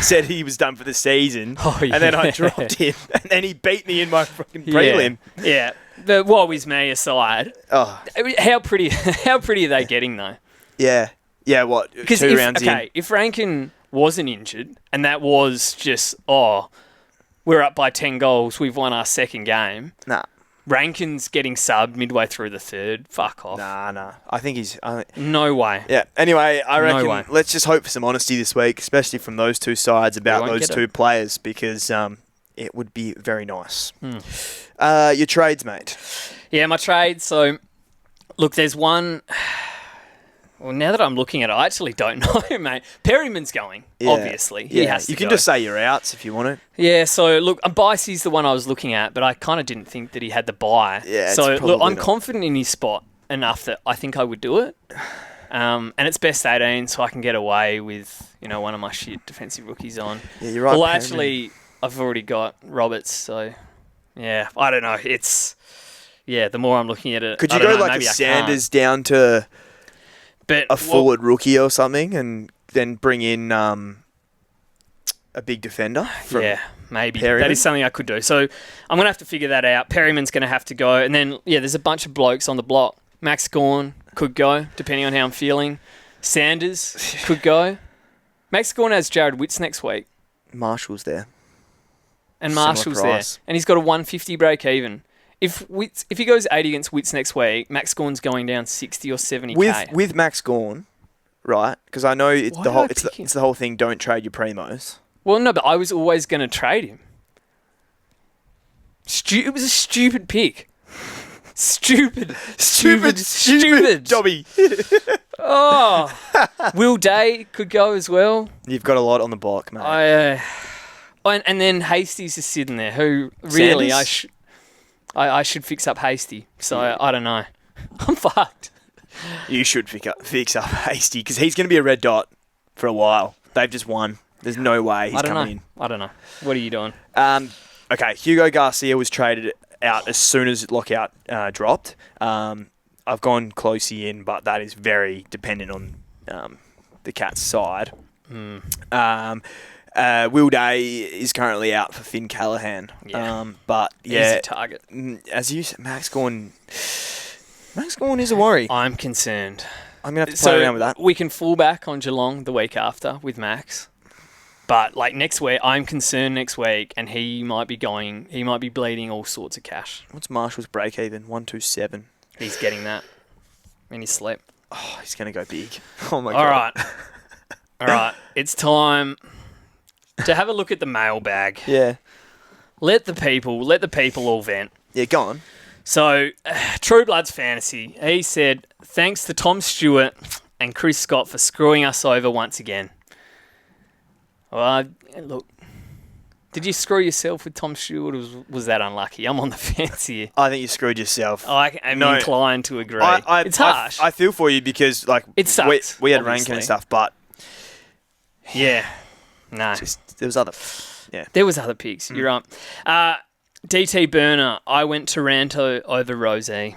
said he was done for the season, Oh, and then I yeah. dropped him, and then he beat me in my fucking prelim. Yeah. The woe is me aside. Oh, How pretty are they getting, though? yeah. Yeah, what? 'Cause 2 rounds in? if Rankin wasn't injured and that was just, we're up by 10 goals, we've won our second game, Nah. Rankin's getting subbed midway through the third, fuck off. Nah. I think he's... No way. yeah, anyway, I No reckon way. let's just hope for some honesty this week, especially from those two sides about won't those get two it. players, because it would be very nice. Hmm. Your trades, mate. Yeah, my trade. So, look, there's one... Well, now that I'm looking at it, I actually don't know, mate. Perryman's going, Yeah. obviously. He has to You can go. just say your outs if you want to. Yeah, so look, Bicey's the one I was looking at, but I kind of didn't think that he had the buy. Yeah, it's so look, probably I'm not. confident in his spot enough that I think I would do it. And it's best 18, so I can get away with, one of my shit defensive rookies on. Yeah, you're right. Well, Perryman. actually, I've already got Roberts, so yeah, I don't know. The more I'm looking at it, Could I you don't go know, like a maybe I Sanders down to can't. But a forward rookie or something, and then bring in a big defender? From yeah, maybe. Perryman? That is something I could do. So I'm going to have to figure that out. Perryman's going to have to go. And then, there's a bunch of blokes on the block. Max Gawn could go, depending on how I'm feeling. Sanders could go. Max Gawn has Jared Witts next week. Marshall's there. And Similar Marshall's there. price. And he's got a 150 break even. If he goes 80 against Witts next week, Max Gawn's going down 60 or 70k. With Max Gawn, right? Because I know it's Why the did whole I it's pick the, him? it's the whole thing. Don't trade your primos. Well, no, but I was always going to trade him. It was a stupid pick. Stupid. Dobby. Oh, Will Day could go as well. You've got a lot on the block, mate. And then Hasty's just sitting there. Who really Sanders? I should fix up Hasty. So I don't know. I'm fucked. You should fix up Hasty because he's going to be a red dot for a while. They've just won. There's no way he's coming in. I don't know. What are you doing? Okay, Hugo Garcia was traded out as soon as lockout dropped. I've gone Closey in, but that is very dependent on the Cats' side. Will Day is currently out for Finn Callaghan. Yeah. But yeah, Easy target. as you said, Max Gawn is a worry. I'm concerned. I'm gonna have to play around with that. We can fall back on Geelong the week after with Max. But like next week, I'm concerned next week, and he might be bleeding all sorts of cash. What's Marshall's break even? 127. He's getting that in his sleep. Oh, he's gonna go big. Oh my god. All right. It's time to have a look at the mailbag. Yeah. Let the people all vent. Yeah, go on. So, True Bloods Fantasy, he said, thanks to Tom Stewart and Chris Scott for screwing us over once again. Well, look, did you screw yourself with Tom Stewart, or was that unlucky? I'm on the fence here. I think you screwed yourself. I am inclined to agree. It's harsh. I feel for you because like it sucks, we had obviously. Rankin and stuff, but yeah, no. There was other picks. You're right. DT Burner, I went Taranto over Rosie.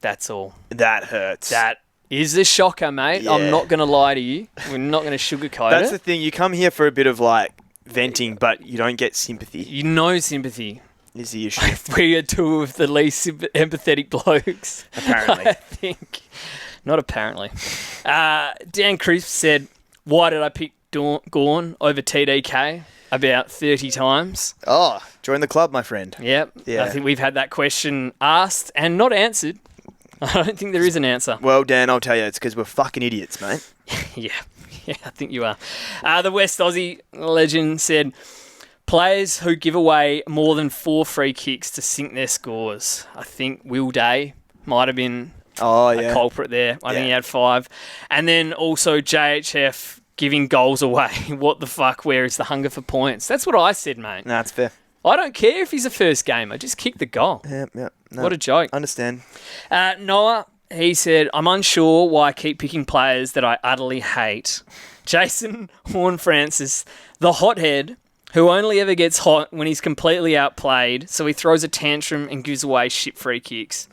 That's all. That hurts. That is a shocker, mate. Yeah. I'm not going to lie to you. We're not going to sugarcoat That's it. the thing. You come here for a bit of like venting, but you don't get sympathy. You know sympathy. Is the issue? We are two of the least empathetic blokes. Apparently. I think. Not apparently. Dan Crisp said, why did I pick Gawn over TDK? About 30 times. Oh, join the club, my friend. Yep. Yeah. I think we've had that question asked and not answered. I don't think there is an answer. Well, Dan, I'll tell you, it's because we're fucking idiots, mate. Yeah, I think you are. The West Aussie legend said, players who give away more than 4 free kicks to sink their scores. I think Will Day might have been a culprit there. I think he had 5. And then also JHF giving goals away. What the fuck? Where is the hunger for points? That's what I said, mate. No, that's fair. I don't care if he's a first gamer. Just kick the goal. Yeah. No, What a joke. Understand. Noah, he said, I'm unsure why I keep picking players that I utterly hate. Jason Horne-Francis, the hothead, who only ever gets hot when he's completely outplayed, so he throws a tantrum and gives away shit free kicks.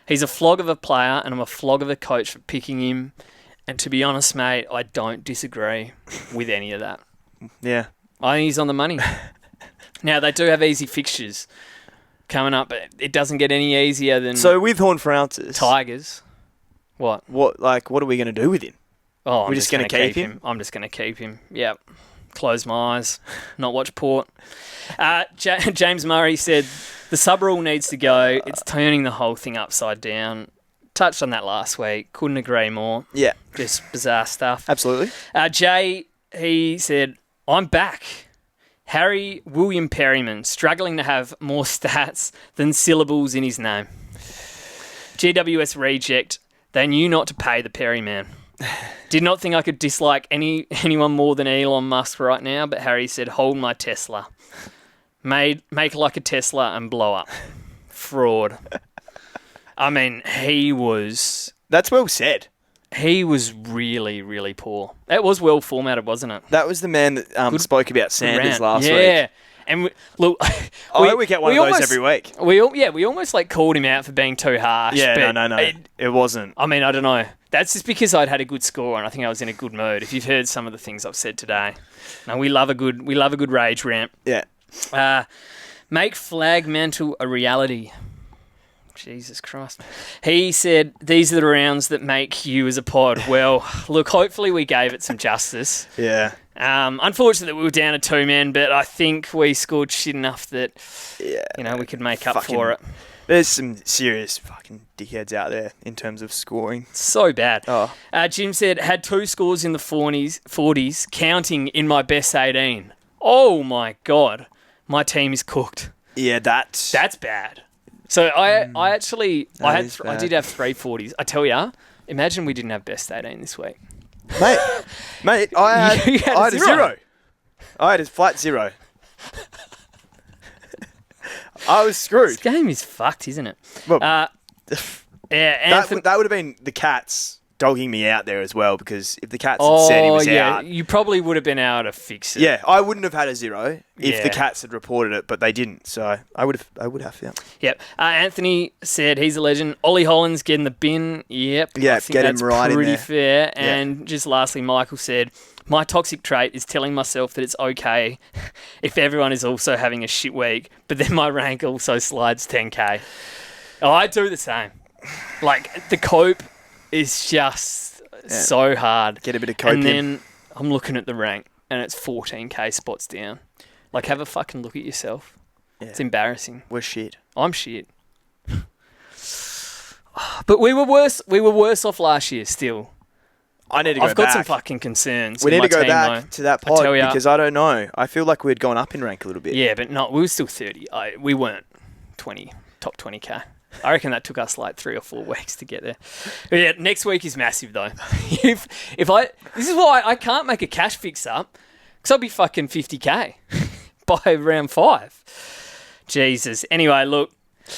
He's a flog of a player, and I'm a flog of a coach for picking him. And to be honest, mate, I don't disagree with any of that. Yeah. I think he's on the money. Now, they do have easy fixtures coming up, but it doesn't get any easier than So with Horne-Francis, Tigers. What? what are we going to do with him? Oh, We're just going to keep him? I'm just going to keep him. Yep. Close my eyes. Not watch Port. James Murray said, the sub rule needs to go. It's turning the whole thing upside down. Touched on that last week. Couldn't agree more. Yeah. Just bizarre stuff. Absolutely. Jay, he said, I'm back. Harry William Perryman, struggling to have more stats than syllables in his name. GWS reject. They knew not to pay the Perryman. Did not think I could dislike anyone more than Elon Musk right now, but Harry said, hold my Tesla. Make like a Tesla and blow up. Fraud. I mean, That's well said. he was really, really poor. It was well formatted, wasn't it? That was the man that spoke about Sanders last week. Yeah. And look, we get one of those every week. We almost like called him out for being too harsh. Yeah, but no. It wasn't. I mean, I don't know. That's just because I'd had a good score and I think I was in a good mood. If you've heard some of the things I've said today, now we love a good rage rant. Yeah. Make flag mantle a reality. Jesus Christ. He said, these are the rounds that make you as a pod. Well, look, hopefully we gave it some justice. Yeah. Unfortunately, we were down to 2 men, but I think we scored shit enough that, we could make up for it. There's some serious fucking dickheads out there in terms of scoring. So bad. Oh. Jim said, had 2 scores in the 40s, counting in my best 18. Oh, my God. My team is cooked. Yeah, That's bad. So I did have 3 40s. I tell ya, imagine we didn't have best 18 this week. Mate, I had a zero. I had a flat 0. I was screwed. This game is fucked, isn't it? Well, Yeah, that would have been the Cats dogging me out there as well, because if the Cats had said he was out... you probably would have been able to fix it. Yeah, I wouldn't have had a 0 if Yeah. the Cats had reported it, but they didn't, so I would have, yeah. Yep. Anthony said he's a legend. Ollie Holland's getting the bin. Yep. Yeah, I think get him that's right in pretty there. fair. Yeah. And just lastly, Michael said, My toxic trait is telling myself that it's okay if everyone is also having a shit week, but then my rank also slides 10k. Oh, I do the same. Like, the cope is just so hard. Get a bit of cope And in. then I'm looking at the rank, and it's 14k spots down. Like, have a fucking look at yourself. Yeah. It's embarrassing. We're shit. I'm shit. But we were worse. We were worse off last year still. I need to go I've got back. some fucking concerns. We with need to my go team, back though. to that I tell pod ya. because I don't know. I feel like we'd gone up in rank a little bit. Yeah, but no, we were still 30. We weren't top 20k. I reckon that took us like 3 or 4 weeks to get there. But yeah, next week is massive though. This is why I can't make a cash fix up because I'll be fucking 50k by round 5. Jesus. Anyway, look,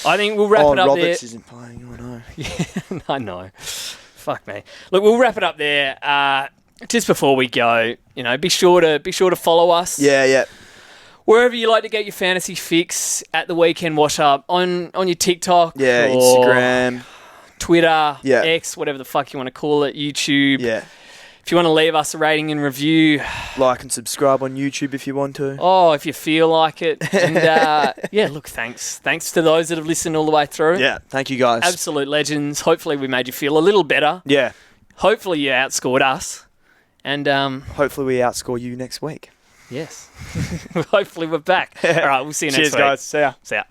I think we'll wrap it up Roberts there. isn't playing. Oh no. Yeah, I know. Fuck me. Look, we'll wrap it up there. Just before we go, be sure to follow us. Yeah. Wherever you like to get your fantasy fix at the weekend wash up on your TikTok. Yeah, or Instagram. Twitter, Yeah. X, whatever the fuck you want to call it, YouTube. Yeah. If you want to leave us a rating and review. Like and subscribe on YouTube if you want to. Oh, if you feel like it. And yeah, look, thanks. Thanks to those that have listened all the way through. Yeah, thank you guys. Absolute legends. Hopefully we made you feel a little better. Yeah. Hopefully you outscored us. And hopefully we outscore you next week. yes. Hopefully we're back. All right, we'll see you next Cheers, week. guys. See ya. See ya.